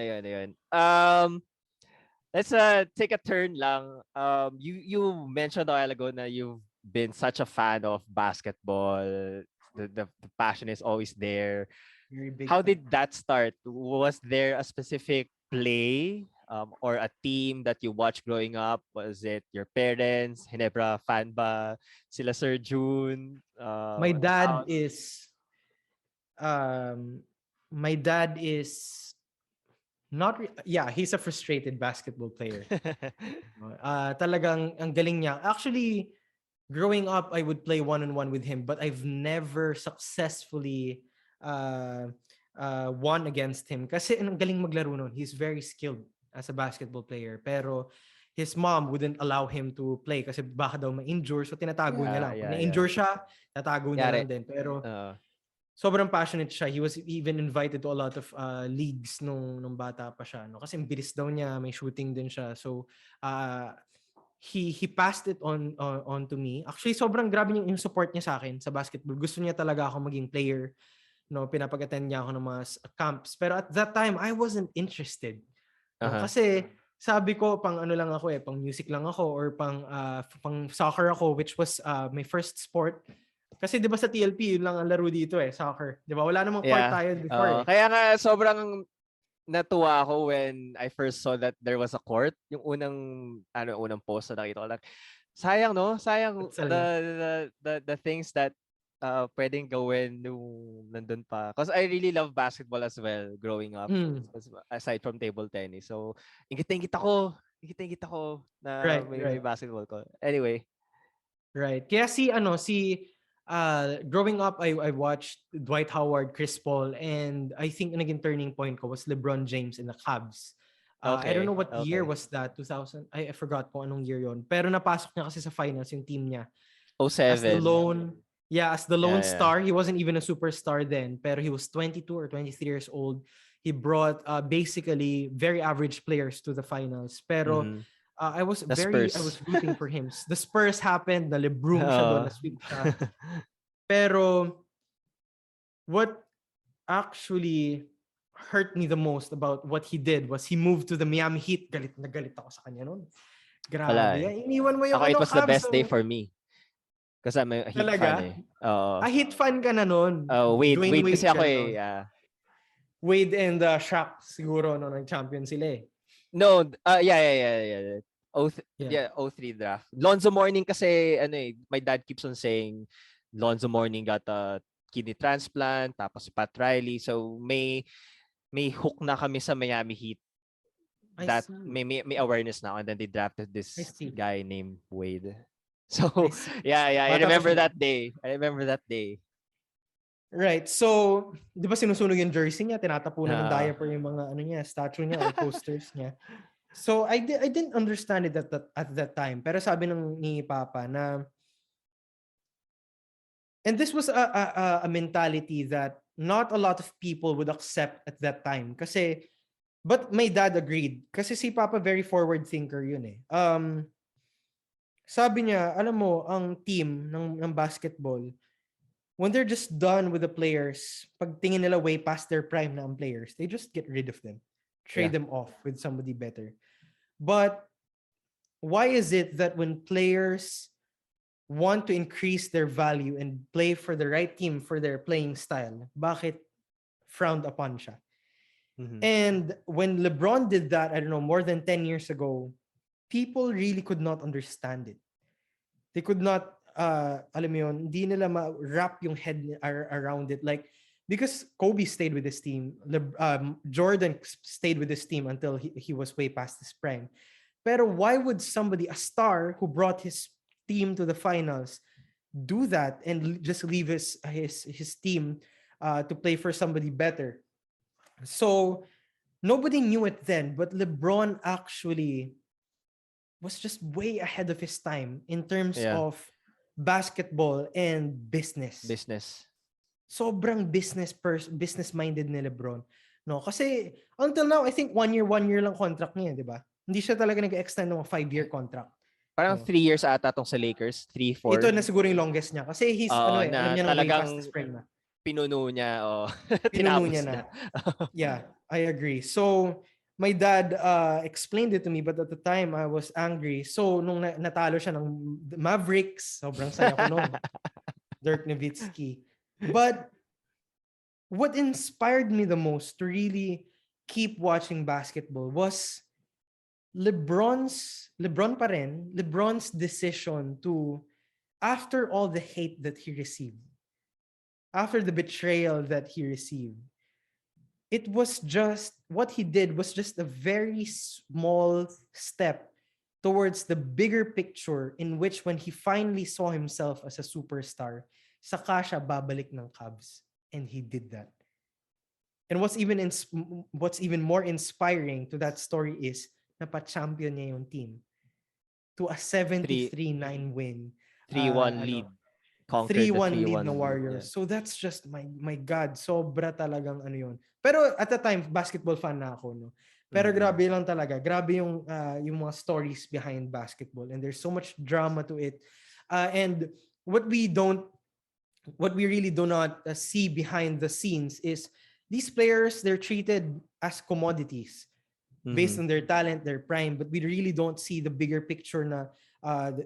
Let's take a turn lang. You mentioned a while ago na you've been such a fan of basketball. The passion is always there. Very big How fan. did that start? Was there a specific play or a team that you watched growing up? Was it your parents? Hinebra fan ba? Sila Sir June? My dad How- is um my dad is not yeah, he's a frustrated basketball player. Talagang ang galing niya. Actually, growing up, I would play one-on-one with him, but I've never successfully won against him. Kasi ang galing maglaro nun. He's very skilled as a basketball player. Pero his mom wouldn't allow him to play kasi baka daw ma-injure. So tinatago niya lang. Pag na-injure siya, tatago niya Yari. lang din. Pero Uh, sobrang passionate siya. He was even invited to a lot of leagues nung bata pa siya. No? Kasi ang bilis daw niya, may shooting din siya. So, he passed it on to me. Actually, sobrang grabe yung support niya sa akin sa basketball. Gusto niya talaga ako maging player. No, pinapag-attend niya ako ng mga camps. Pero at that time, I wasn't interested. No? uh-huh. Kasi sabi ko, pang ano lang ako pang music lang ako or pang soccer ako, which was my first sport. Kasi 'di ba sa TLP yun lang ang laro dito soccer. 'Di ba? Wala namang court tayo before. Kaya nga sobrang natuwa ako when I first saw that there was a court. Yung unang post na nakita ko lang. Sayang, no? Sayang the things that pwedeng gawin nung nandun pa. Because I really love basketball as well growing up. Aside from table tennis. So, ingit-ingit ako na may basketball ko. Anyway. Right. Kaya growing up, I watched Dwight Howard, Chris Paul, and I think naging turning point ko was LeBron James in the Cavs. I don't know what year was that, 2000. I forgot kung anong year yon. Pero napasok niya kasi sa finals yung team niya. 07. As the lone star. He wasn't even a superstar then, pero he was 22 or 23 years old. He brought basically very average players to the finals. Pero I was rooting for him. The Spurs happened, na Lebron siya doon, na-sweep siya. Pero what actually hurt me the most about what he did was he moved to the Miami Heat. Galit na galit ako sa kanya noon. Grabe. Iniwan mo yung it was the best day so... for me. Because I'm a Heat fan Heat fan ka na noon. Wade kasi ako Wade and Shaq siguro nag-champion sila No, yeah. 03 draft. Lonzo Mourning kasi my dad keeps on saying Lonzo Mourning got a kidney transplant, tapos si Pat Riley. So may hook na kami sa Miami Heat. That may awareness now, and then they drafted this guy named Wade. So I remember that day. Right. So, 'di ba sinusunog yung jersey niya, tinatapunan ng diaper yung mga statue niya or posters niya. So I didn't understand it at that time. Pero sabi ni Papa na, and this was a mentality that not a lot of people would accept at that time. Kasi, but my dad agreed. Kasi si Papa very forward thinker yun eh. Sabi niya, alam mo, ang team ng basketball, when they're just done with the players, pag tingin nila way past their prime na ang players, they just get rid of them. Trade Yeah. them off with somebody better. But why is it that when players want to increase their value and play for the right team for their playing style, bakit frowned upon siya? Mhm. And when LeBron did that, I don't know, more than 10 years ago, people really could not understand it. They could not, alam mo yun, hindi nila ma-wrap yung head around it. Like, because Kobe stayed with his team, Jordan stayed with his team until he was way past his prime. Pero why would somebody, a star who brought his team to the finals, do that and just leave his team to play for somebody better? So nobody knew it then, but LeBron actually was just way ahead of his time in terms Yeah. of basketball and business. Business. Sobrang business minded ni LeBron. No, kasi until now I think one year lang contract niya, 'di ba? Hindi siya talaga nag-extend ng 5-year contract. Parang No. 3 years ata tong sa Lakers, 3, 4. Ito na siguro yung longest niya kasi he's Oo, alam na niya na way past talagang his prime na. pinuno niya o Pinuno niya tinapos na. niya. Yeah, I agree. So, my dad explained it to me, but at the time, I was angry. So, nung natalo siya ng Mavericks, sobrang saya ko noon. Dirk Nowitzki. But, what inspired me the most to really keep watching basketball was LeBron pa rin, LeBron's decision to, after all the hate that he received, after the betrayal that he received, it was just what he did was just a very small step towards the bigger picture in which when he finally saw himself as a superstar, saka siya babalik ng Cavs. And he did that. And what's even more inspiring to that story is napa-champion niya yung team to a 73-9 win. 3-1 lead. Conquered the 3-1 lead 3-1 na lead. Warriors. Yeah. So that's just my God, sobra talagang ano yun. Pero at the time, basketball fan na ako, no. Pero grabe lang talaga. Grabe yung mga stories behind basketball and there's so much drama to it. And what we really do not see behind the scenes is these players, they're treated as commodities based on their talent, their prime, but we really don't see the bigger picture na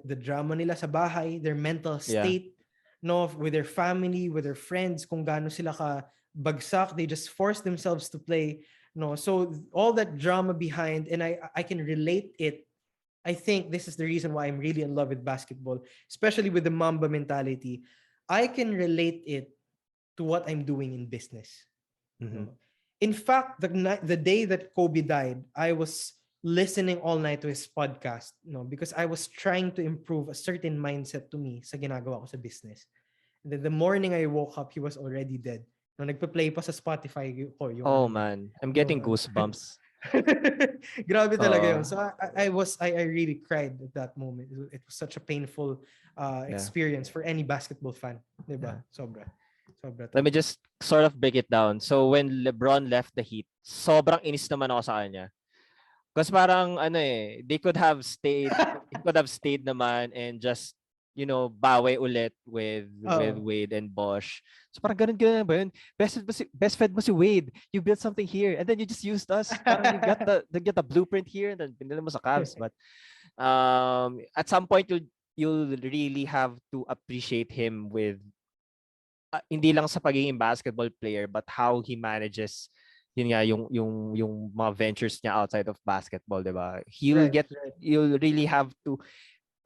the drama nila sa bahay, their mental state, no, with their family, with their friends, kung gaano sila ka bagsak, they just force themselves to play, no. So all that drama behind, and I can relate it. I think this is the reason why I'm really in love with basketball, especially with the Mamba mentality. I can relate it to what I'm doing in business. No? In fact, the day that Kobe died, I was listening all night to his podcast, no, because I was trying to improve a certain mindset to me sa ginagawa ko sa business. And then the morning I woke up, he was already dead. No, nagpa-play pa sa Spotify ko yung Oh ano niya. man, I'm getting Yung, goosebumps. Grabe talaga yun. Oo. So I really cried at that moment. It was such a painful experience for any basketball fan, 'di ba? Sobra. Let me just sort of break it down. So when LeBron left the Heat, sobrang inis naman ako sa kanya. Kasi parang ano they could have stayed, he could have stayed naman and just, you know, bawi ulit with Wade and Bosch. So parang ganun ba yun? Best friend mo si Wade. You built something here and then you just used us. Parang you get the blueprint here and then pinila mo sa Cavs. But at some point you'll really have to appreciate him with hindi lang sa pagiging basketball player but how he manages yun nga yung mga ventures niya outside of basketball, 'di ba? You'll really have to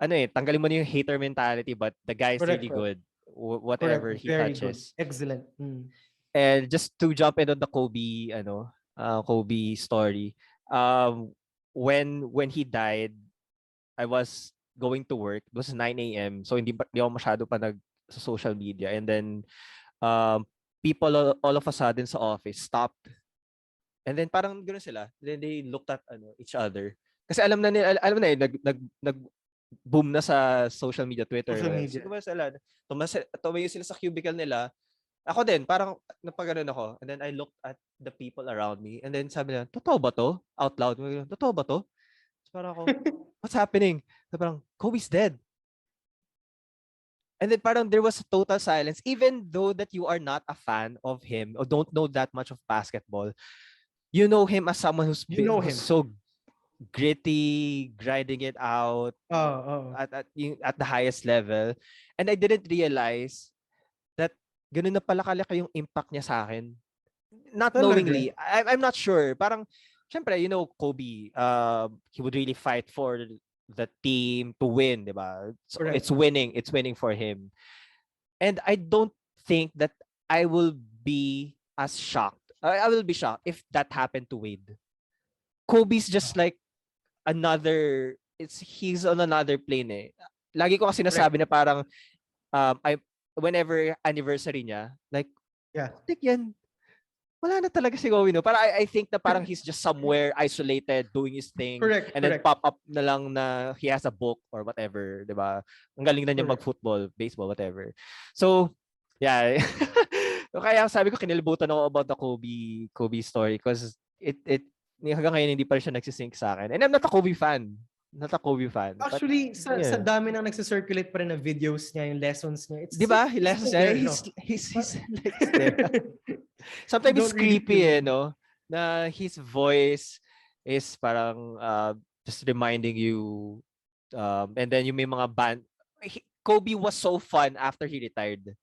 tanggalin mo na yung hater mentality but the guy is really good whatever he Very touches. good. Excellent. And just to jump into the Kobe story, when he died, I was going to work. It was 9 a.m. So hindi ako masyado pa sa social media, and then people all of a sudden sa office stopped, and then parang ganoon sila, then they looked at each other, Kasi alam na eh, nag boom na sa social media, Twitter. Social Sige media. ba sila? Tumayo sila sa cubicle nila. Ako din, parang napagano'n ako. And then I looked at the people around me. And then sabi nila, totoo ba to? Out loud. Totoo ba to? So parang ako, what's happening? So parang, Kobe's dead. And then parang there was a total silence. Even though that you are not a fan of him or don't know that much of basketball, you know him as someone You know who's him. so gritty, grinding it out Oh. at the highest level. And I didn't realize that ganun na pala kalaki yung impact niya sa akin. Not Talaga. knowingly. I'm not sure. Parang, syempre, you know, Kobe, he would really fight for the team to win, di ba? So Correct. it's winning for him. And I don't think that I will be as shocked. I will be shocked if that happened to Wade. Kobe's just like he's on another plane eh. Lagi ko kasi Correct. nasabi na parang I whenever anniversary niya, like, Yeah. tik yan. Wala na talaga si Kobe, no? Para I think na parang he's just somewhere isolated doing his thing Correct. and then Correct. pop up na lang na he has a book or whatever, 'di ba? Ang galing na niya Correct. mag-football, baseball, whatever. So, yeah. Kaya sabi ko kinilibutan ako about the Kobe story because it hanggang ngayon hindi pa rin siya nagsisync sa akin. And I'm not a Kobe fan. Not a Kobe fan. But, Actually, sa yeah. dami nang nagsa-circulate pa rin na videos niya, yung lessons niya. It's Di ba? he's He's, still there, no? he's like there. Sometimes You it's don't really creepy feel eh, no? Na his voice is parang just reminding you and then yung may mga band. Kobe was so fun after he retired.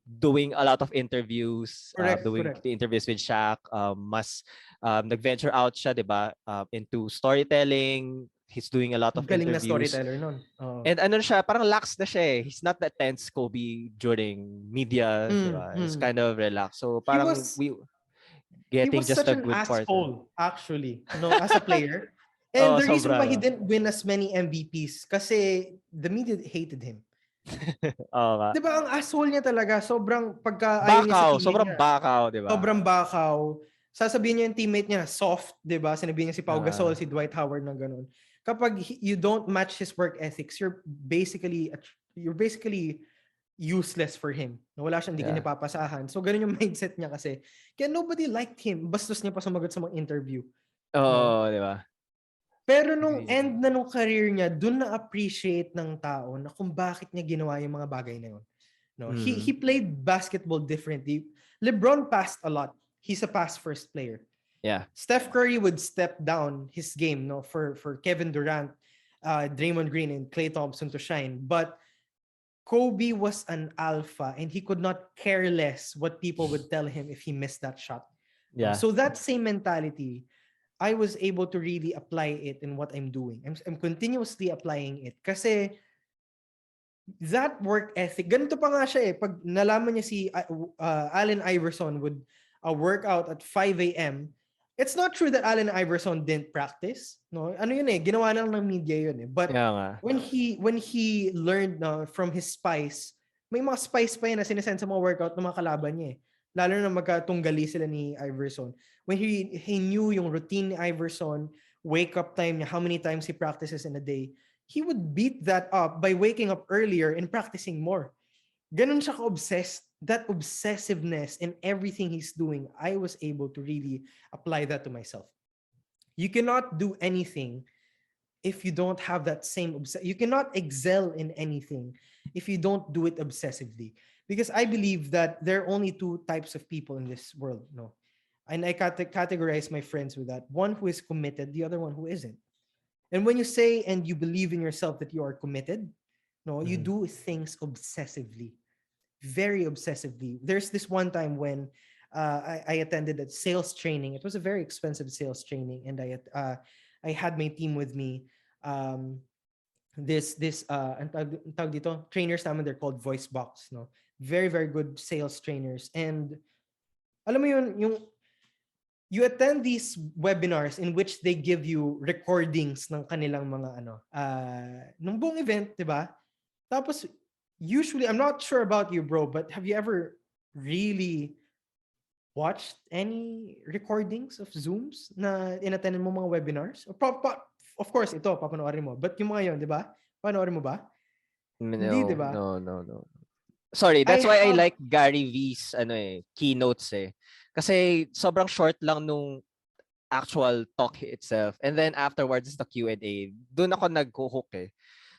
Doing a lot of interviews, correct. doing Correct. the interviews with Shaq, mas nag-venture out siya, 'di ba? Into storytelling. He's doing a lot of Galing na interviews. storyteller nun. And ano siya, parang lax na siya eh. He's not that tense Kobe during media, di ba? It's kind of relaxed. So He parang was we he getting was just such a an good partner. asshole, actually, no, as a player. And Oh, the reason why he sobra. didn't win as many MVPs kasi the media hated him. Oo nga. 'Di ba ang asshole niya talaga, sobrang pagka ayaw niya sa Bakaw, teammate sobrang niya. bakaw, di ba? Sobrang bakaw. Sasabihin niya yung teammate niya, soft, 'di ba? Sinabihin niya si Pau Gasol, Ah, si Dwight Howard ng ganun. Kapag you don't match his work ethics, you're basically useless for him. Wala siyang, hindi ka yeah. niya papasahan. So ganun yung mindset niya kasi. Kaya nobody liked him. Bastos niya pa sumagot sa mga interview, no? Oo, di ba? Pero nung Agree. end na nung career niya, dun na-appreciate ng tao na kung bakit niya ginawa yung mga bagay na yun. No, he played basketball differently. LeBron passed a lot. He's a pass first player. Yeah. Steph Curry would step down his game, no, for Kevin Durant, Draymond Green, and Klay Thompson to shine. But Kobe was an alpha, and he could not care less what people would tell him if he missed that shot. Yeah. So that same mentality, I was able to really apply it in what I'm doing. I'm continuously applying it kasi that work ethic, ganito pa nga siya eh. Pag nalaman niya si Allen Iverson would work out at 5 a.m., it's not true that Allen Iverson didn't practice. No, ano yun eh, ginawa lang ng media yun eh. But Yeah nga. when he learned from his spies, may mga spies pa yun na sinesend sa mga workout ng mga kalaban niya eh. Lalo na magkatunggali sila ni Iverson. When he knew yung routine ni Iverson, wake up time niya, how many times he practices in a day, he would beat that up by waking up earlier and practicing more. Ganun siya ka-obsessed. That obsessiveness in everything he's doing, I was able to really apply that to myself. You cannot do anything if you don't have that same you cannot excel in anything if you don't do it obsessively. Because I believe that there are only two types of people in this world, no? And I categorize my friends with that. One who is committed, the other one who isn't. And when you say and you believe in yourself that you are committed, no, you do things obsessively, very obsessively. There's this one time when I attended a sales training. It was a very expensive sales training, and I had my team with me. Ang tawag dito, trainers naman, they're called voice box, no? Very, very good sales trainers. And alam mo yun, you attend these webinars in which they give you recordings ng kanilang mga nung buong event, 'di ba? Tapos usually, I'm not sure about you, bro, but have you ever really watched any recordings of Zooms na inattend mo mga webinars? Or of course, ito, papanoorin mo. But yung mga yun, di ba? Panoorin mo ba? Hindi, di No, ba? no, no, no. Sorry, I that's why I have, like Gary V's keynotes eh. Kasi sobrang short lang nung actual talk itself. And then afterwards is the Q&A. Doon ako nag-hook eh.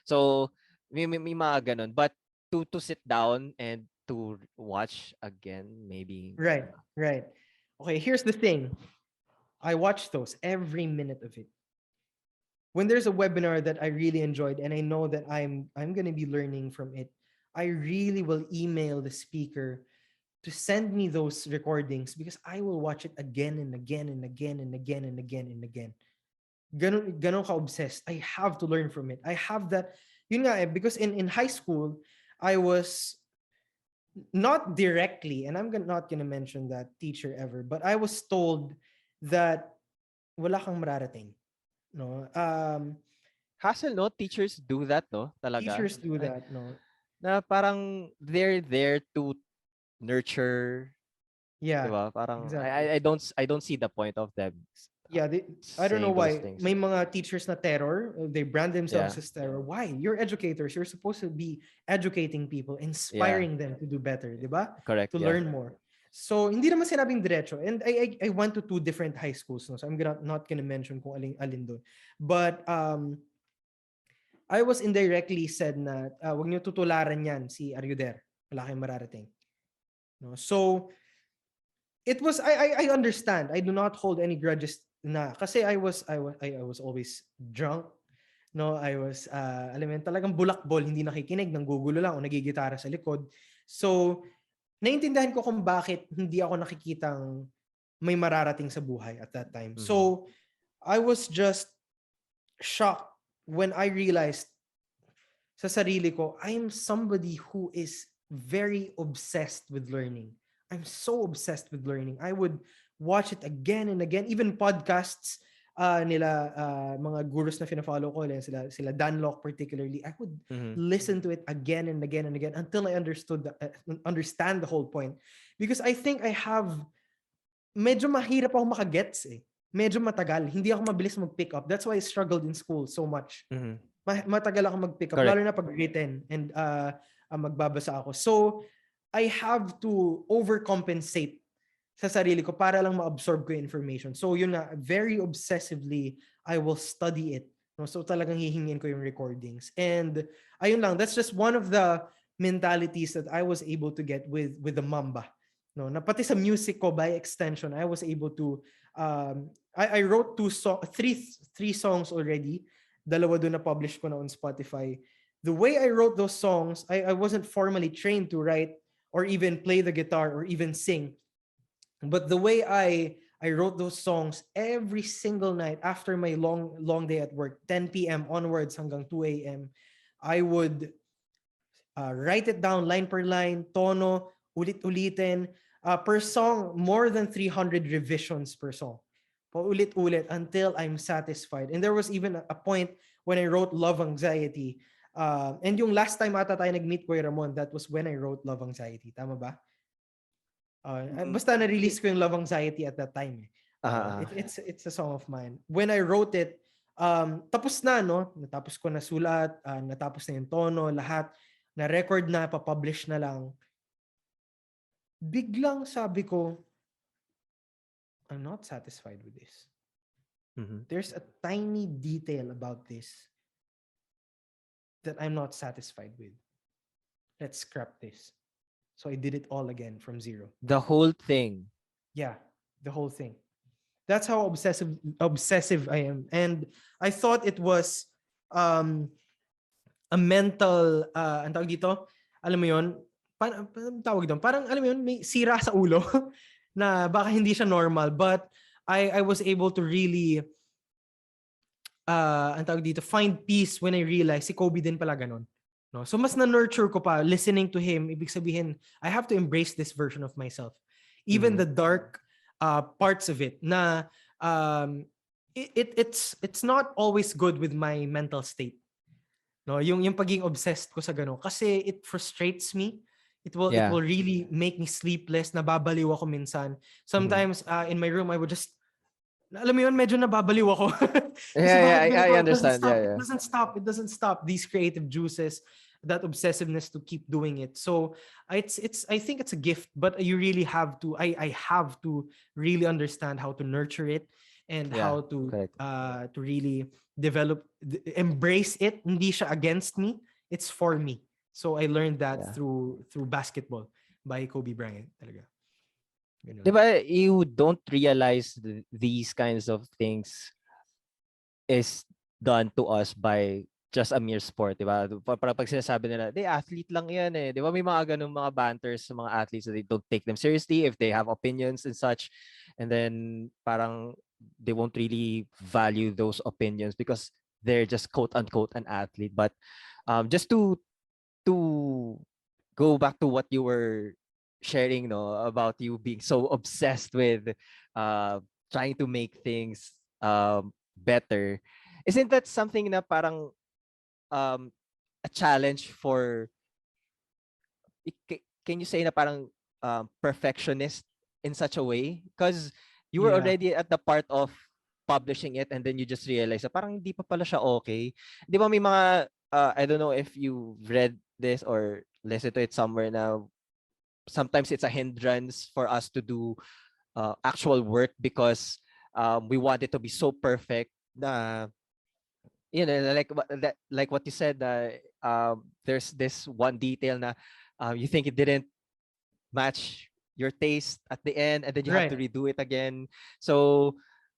So, may mga ganun. But to sit down and to watch again, maybe. right, right. Okay, here's the thing. I watch those, every minute of it. When there's a webinar that I really enjoyed and I know that I'm going to be learning from it, I really will email the speaker to send me those recordings because I will watch it again and again and again and again and again and again. Ganon ka obsessed. I have to learn from it. I have that. Yun nga because in high school, I was not directly, and not gonna mention that teacher ever, but I was told that wala kang mararating. No, Hassle, no? Teachers do that, no? Talaga. teachers do that. No, Na parang they're there to nurture, yeah, 'di ba? Parang exactly. I don't see the point of them Yeah, I don't know saying those why. things. May mga teachers na terror. They brand themselves Yeah. as terror. Why? You're educators. You're supposed to be educating people, Yeah. inspiring them to do better, di ba? Correct, To yeah. learn more. So, hindi naman sinabing diretso. And I went to two different high schools. No? So, not gonna mention kung alin doon. But, I was indirectly said na, wag niyo tutularan yan si Arioder. Wala kayong mararating. No? So, it was I understand. I do not hold any grudges na kasi I was always drunk. No, I was alam mo yun, talagang bulakbol, hindi nakikinig, nanggugulo lang o nagigitara sa likod. So, naiintindihan ko kung bakit hindi ako nakikitang may mararating sa buhay at that time. Mhm. So, I was just shocked when I realized sa sarili ko, I'm somebody who is very obsessed with learning. I'm so obsessed with learning. I would watch it again and again. Even podcasts nila, mga gurus na fina-follow ko, sila Dan Lok particularly, I would listen to it again and again and again until I understand the whole point. Because I think I have, medyo mahirap ako makagets eh. Medyo matagal. Hindi ako mabilis mag-pick up. That's why I struggled in school so much. Matagal ako mag-pick up, Correct. lalo na pag written and magbabasa ako. So, I have to overcompensate sa sarili ko para lang ma-absorb ko yung information. So, yun nga, very obsessively, I will study it. No? So, talagang hihingin ko yung recordings. And, ayun lang, that's just one of the mentalities that I was able to get with the Mamba. No, na pati sa music ko by extension, I was able to I wrote three songs already. Dalawa doon na publish ko na on Spotify. The way I wrote those songs, I wasn't formally trained to write or even play the guitar or even sing. But the way I wrote those songs every single night after my long day at work, 10 p.m. onwards hanggang 2 a.m., I would write it down line per line, tono, ulit-ulitin. Per song, more than 300 revisions per song. Paulit-ulit until I'm satisfied. And there was even a point when I wrote Love Anxiety. And yung last time ata tayo nag-meet ko Ramon, that was when I wrote Love Anxiety. Tama ba? Basta na-release ko yung Love Anxiety at that time. It's a song of mine. When I wrote it, tapos na, no? Natapos ko na sulat, natapos na yung tono, lahat. Na-record na, pa-publish na lang. Biglang sabi ko, I'm not satisfied with this. There's a tiny detail about this that I'm not satisfied with. Let's scrap this. So I did it all again from zero. The whole thing. Yeah, the whole thing. That's how obsessive I am. And I thought it was a mental, ang tawag dito, alam mo yun, tawag doon, parang alam mo yun, may sira sa ulo na baka hindi siya normal. But I was able to really, ang tawag dito, find peace when I realized si Kobe din pala ganun. No? So mas na-nurture ko pa listening to him. Ibig sabihin, I have to embrace this version of myself. Even the dark parts of it na it's not always good with my mental state. No, yung pagiging obsessed ko sa ganun kasi it frustrates me. It will really make me sleepless, nababaliw ako minsan. Sometimes in my room I would just alam mo yun, medyo nababaliw ako. Kasi Yeah, yeah, bakit I ganito? It doesn't understand. stop. Yeah, It yeah. doesn't stop. It doesn't stop. These creative juices, that obsessiveness to keep doing it. So it's I think it's a gift, but you really have to I have to really understand how to nurture it and Yeah, how correct. to really develop embrace it. Hindi siya against me. It's for me. So I learned that Yeah. through basketball by Kobe Bryant talaga. Ganun. 'Di ba you don't realize these kinds of things is done to us by just a mere sport, 'di ba? Parang pag sinasabi nila, "They athlete lang 'yan eh." 'Di ba may mga ganung mga banters sa mga athletes that they don't take them seriously if they have opinions and such. And then parang they won't really value those opinions because they're just quote unquote an athlete. But just to go back to what you were sharing, no, about you being so obsessed with uh trying to make things better. Isn't that something na parang um a challenge for can you say na parang perfectionist in such a way? Because you were Yeah. already at the part of publishing it and then you just realize na parang hindi pa pala siya okay. Di ba may mga I don't know if you read this or listened to it somewhere now. Sometimes it's a hindrance for us to do actual work because we want it to be so perfect na like what you said, there's this one detail na you think it didn't match your taste at the end and then you have to Right. redo it again. So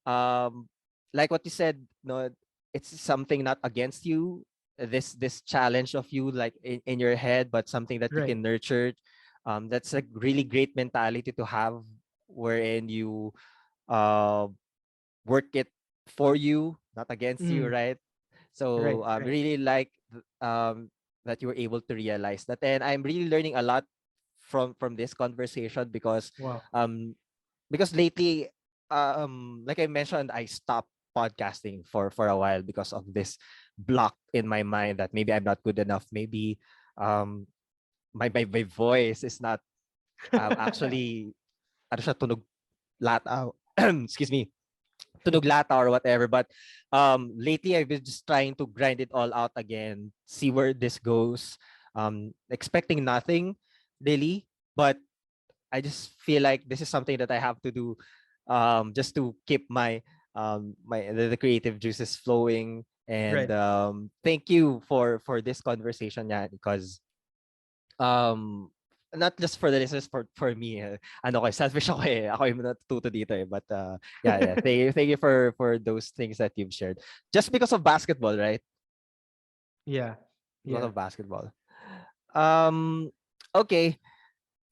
um like what you said, no, it's something not against you, this challenge of you like in your head, but something that you Right. can nurture. That's a really great mentality to have, wherein you uh work it for you, not against you, Mm, right? So right. Right. really like that you were able to realize that, and I'm really learning a lot from this conversation Wow. um because lately like I mentioned, I stopped podcasting for a while because of this block in my mind that maybe I'm not good enough, maybe um my voice is not actually ano siya, tunog lata excuse me, tunog lata or whatever. But lately I've been just trying to grind it all out again, see where this goes. Expecting nothing really, but I just feel like this is something that I have to do just to keep my the creative juices flowing. And Right. thank you for this conversation, yeah, because um not just for the listeners, for me, ano ko, selfish ako eh. Ako yung natututo dito eh. But yeah, thank you for those things that you've shared. Just because of basketball, right? Yeah. Because Yeah. of basketball. Um okay.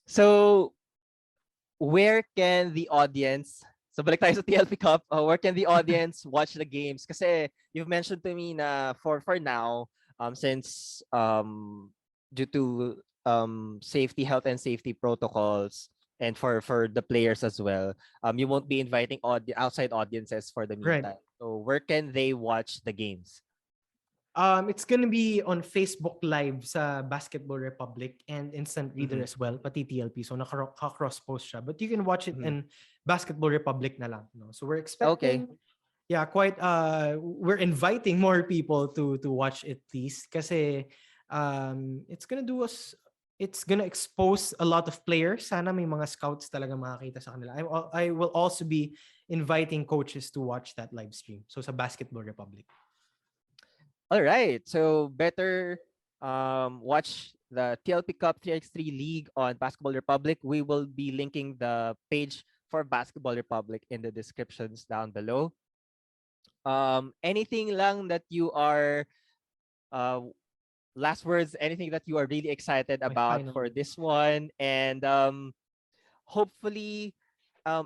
So where can the audience, so balik tayo sa TLP Cup, where can the audience watch the games? Kasi you've mentioned to me na for now, since due to safety, health and safety protocols, and for the players as well, you won't be inviting outside audiences for the Right. meantime. So where can they watch the games? It's gonna be on Facebook Live sa Basketball Republic and Instant Reader Mm-hmm. as well, pati TLP. So naka-cross post siya. But you can watch it Mm-hmm. in Basketball Republic na lang. No? So we're Okay. expecting, yeah, quite we're inviting more people to watch it, please. Kasi it's gonna do us it's gonna expose a lot of players. Sana may mga scouts talaga makakita sa kanila. I will also be inviting coaches to watch that live stream. So sa Basketball Republic. All right. So better watch the TLP Cup 3x3 League on Basketball Republic. We will be linking the page for Basketball Republic in the descriptions down below. Anything lang that you are uh last words, anything that you are really excited My about final for word. this one, and hopefully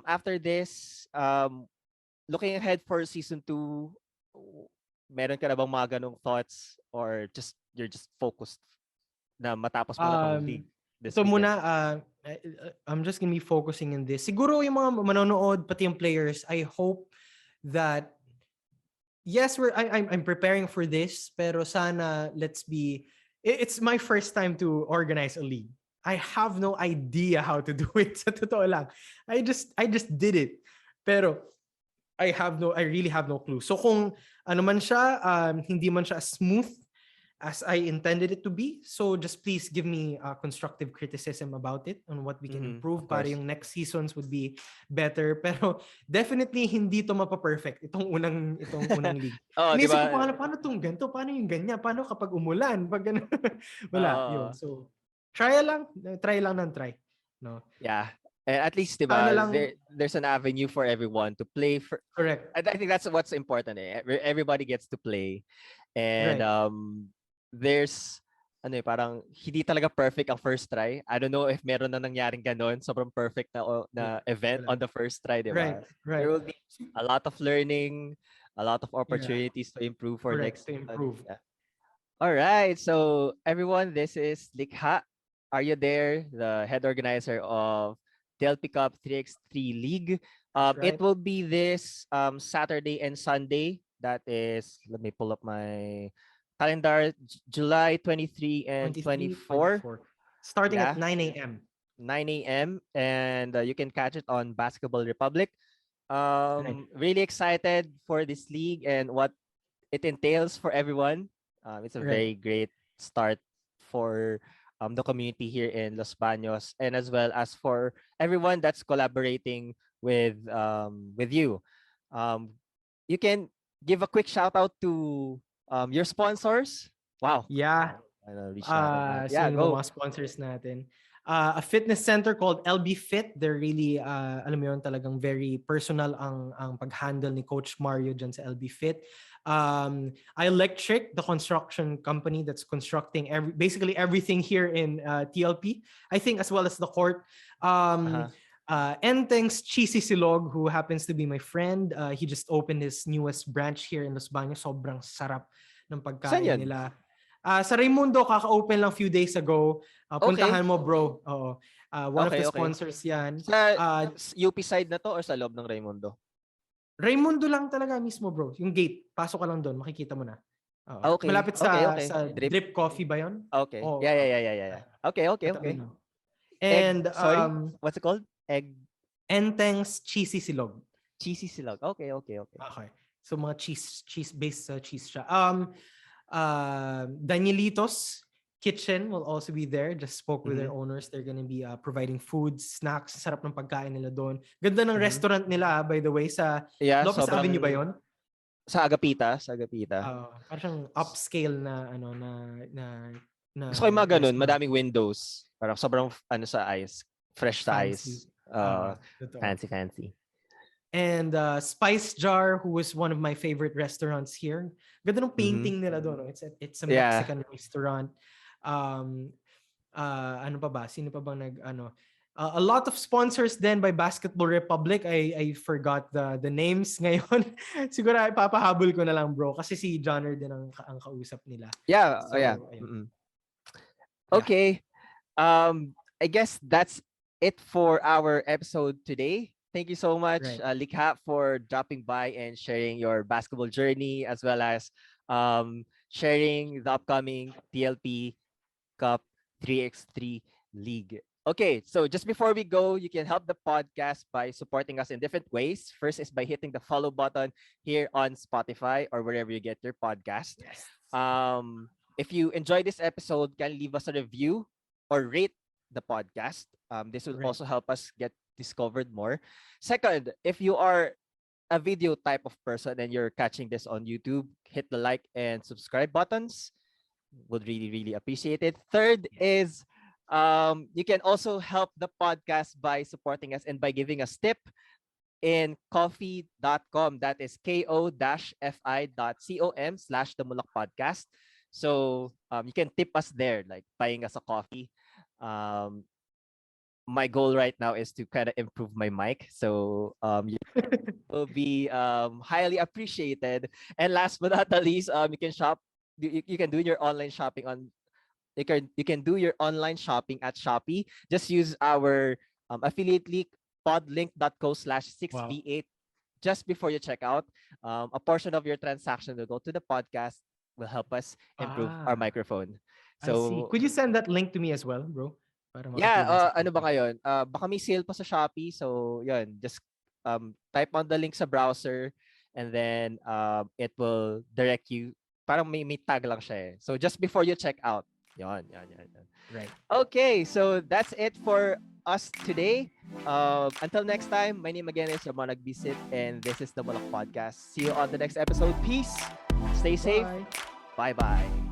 after this looking ahead for season 2, meron ka na bang mga ganong thoughts, or just you're just focused na matapos muna tong league this Ito weekend? muna, I'm just gonna be focusing in this. Siguro yung mga manonood, pati yung players, I hope that, yes, I'm preparing for this, pero sana it's my first time to organize a league. I have no idea how to do it. Sa totoo lang. I just did it. Pero I really have no clue. So kung ano man siya, hindi man siya as smooth as I intended it to be. So just please give me constructive criticism about it on what we can Of improve para course. yung next seasons would be better. Pero definitely hindi to mapa-perfect itong unang league. Oo, 'di Inisip ko ba? paano tong ganito, paano yung ganyan, paano kapag umulan, pag ano, wala, yun. Oo. So try lang ng try. No. Yeah. And at least, 'di Sana ba, lang there's an avenue for everyone to play for. correct. I think that's what's important. Everybody gets to play. And Right. there's parang hindi talaga perfect ang first try. I don't know if meron na nangyaring ganon, sobrang perfect na event Wala. on the first try, 'di Right, ba? There right. will be a lot of learning, a lot of Yeah, opportunities to improve for correct. next To season. improve. Yeah. All right. So everyone, this is Likha. Are you there? The head organizer of TLP Cup 3x3 League. That's It right. will be this Saturday and Sunday. That is, let me pull up my calendar. July 23 and 23, 24. 24. Starting at Yeah, 9 a.m. 9 a.m. And you can catch it on Basketball Republic. Right. Really excited for this league and what it entails for everyone. It's a Right. very great start for the community here in Los Banos, and as well as for everyone that's collaborating with you. Um, you can give a quick shout out to your sponsors. Wow. Yeah. Reach natin. Yeah, Sino ba go. mga sponsors natin? A fitness center called LB Fit. They're really, alam mo yun, talagang very personal ang pag-handle ni Coach Mario dyan sa LB Fit. Electric, the construction company that's constructing basically everything here in TLP, I think, as well as the court. Uh-huh. Enteng's Cheesy Silog, who happens to be my friend. He just opened his newest branch here in Los Baños. Sobrang sarap ng Saan pagkain yan? nila. Sa Raimundo, kaka-open lang few days ago. Okay. Puntahan mo, bro. Oo. One of the Okay, okay. sponsors yan. Sa UP side na to or sa loob ng Raimundo? Raimundo lang talaga mismo, bro. Yung gate. Pasok ka lang doon. Makikita mo na. Okay. Malapit Okay, sa okay. Drip. Drip Coffee ba yun? Okay. O, Yeah. Okay, okay, katabi okay. lang. Egg, And sorry, what's it called? Egg Enteng's Cheesy Silog. cheesy silog. Okay. Okay. So mga cheese-based cheese siya. Danielitos Kitchen will also be there. Just spoke with their owners. They're gonna be providing food, snacks. Sarap ng pagkain nila doon. Ganda ng restaurant nila, by the way, sa Yeah, Lopez sobrang Avenue ba yun? sa Agapita. Parang siyang upscale na na Gusto ko yung mga ganun, restaurant. madaming windows. Parang sobrang sa eyes, fresh sa eyes. Fancy. Totoo. Fancy. And Spice Jar, who was one of my favorite restaurants here. Ganda ng painting nila doon. No? It's a Yeah. Mexican restaurant. Ano pa ba? Sino pa bang a lot of sponsors then by Basketball Republic. I forgot the names ngayon. Siguro ipapahabol ko na lang, bro, kasi si Johnner din ang kausap nila. Yeah, So, yeah. ayun. Okay. I guess that's it for our episode today. Thank you so much, Right. Likha, for dropping by and sharing your basketball journey, as well as sharing the upcoming TLP Cup 3x3 League. Okay, so just before we go, you can help the podcast by supporting us in different ways. First is by hitting the follow button here on Spotify or wherever you get your podcast. Yes. If you enjoy this episode, can leave us a review or rate the podcast. This will also help us get discovered more. Second, if you are a video type of person and you're catching this on YouTube, hit the like and subscribe buttons. Would really appreciate it. Third is you can also help the podcast by supporting us and by giving us tip in coffee.com. That is ko-fi.com/the Moonlock Podcast. So you can tip us there, like buying us a coffee. My goal right now is to kind of improve my mic, so you will be highly appreciated. And last but not the least, you can shop. You can do your online shopping on. You can do your online shopping at Shopee. Just use our affiliate link podlink.co/6v8 just before you check out. A portion of your transaction will go to the podcast. Will help us improve our microphone. I see. So Could you send that link to me as well, bro? Para yeah, makatulong sa ano ba akin. ngayon? Baka may sale pa sa Shopee. So, yun. Just type on the link sa browser, and then it will direct you. Parang may tag lang siya eh. So just before you check out. Yon. Right. Okay, so that's it for us today. Until next time, my name again is Ramon Nagbisit, and this is the Moonlock Podcast. See you on the next episode. Peace. Stay safe. Bye. Bye-bye.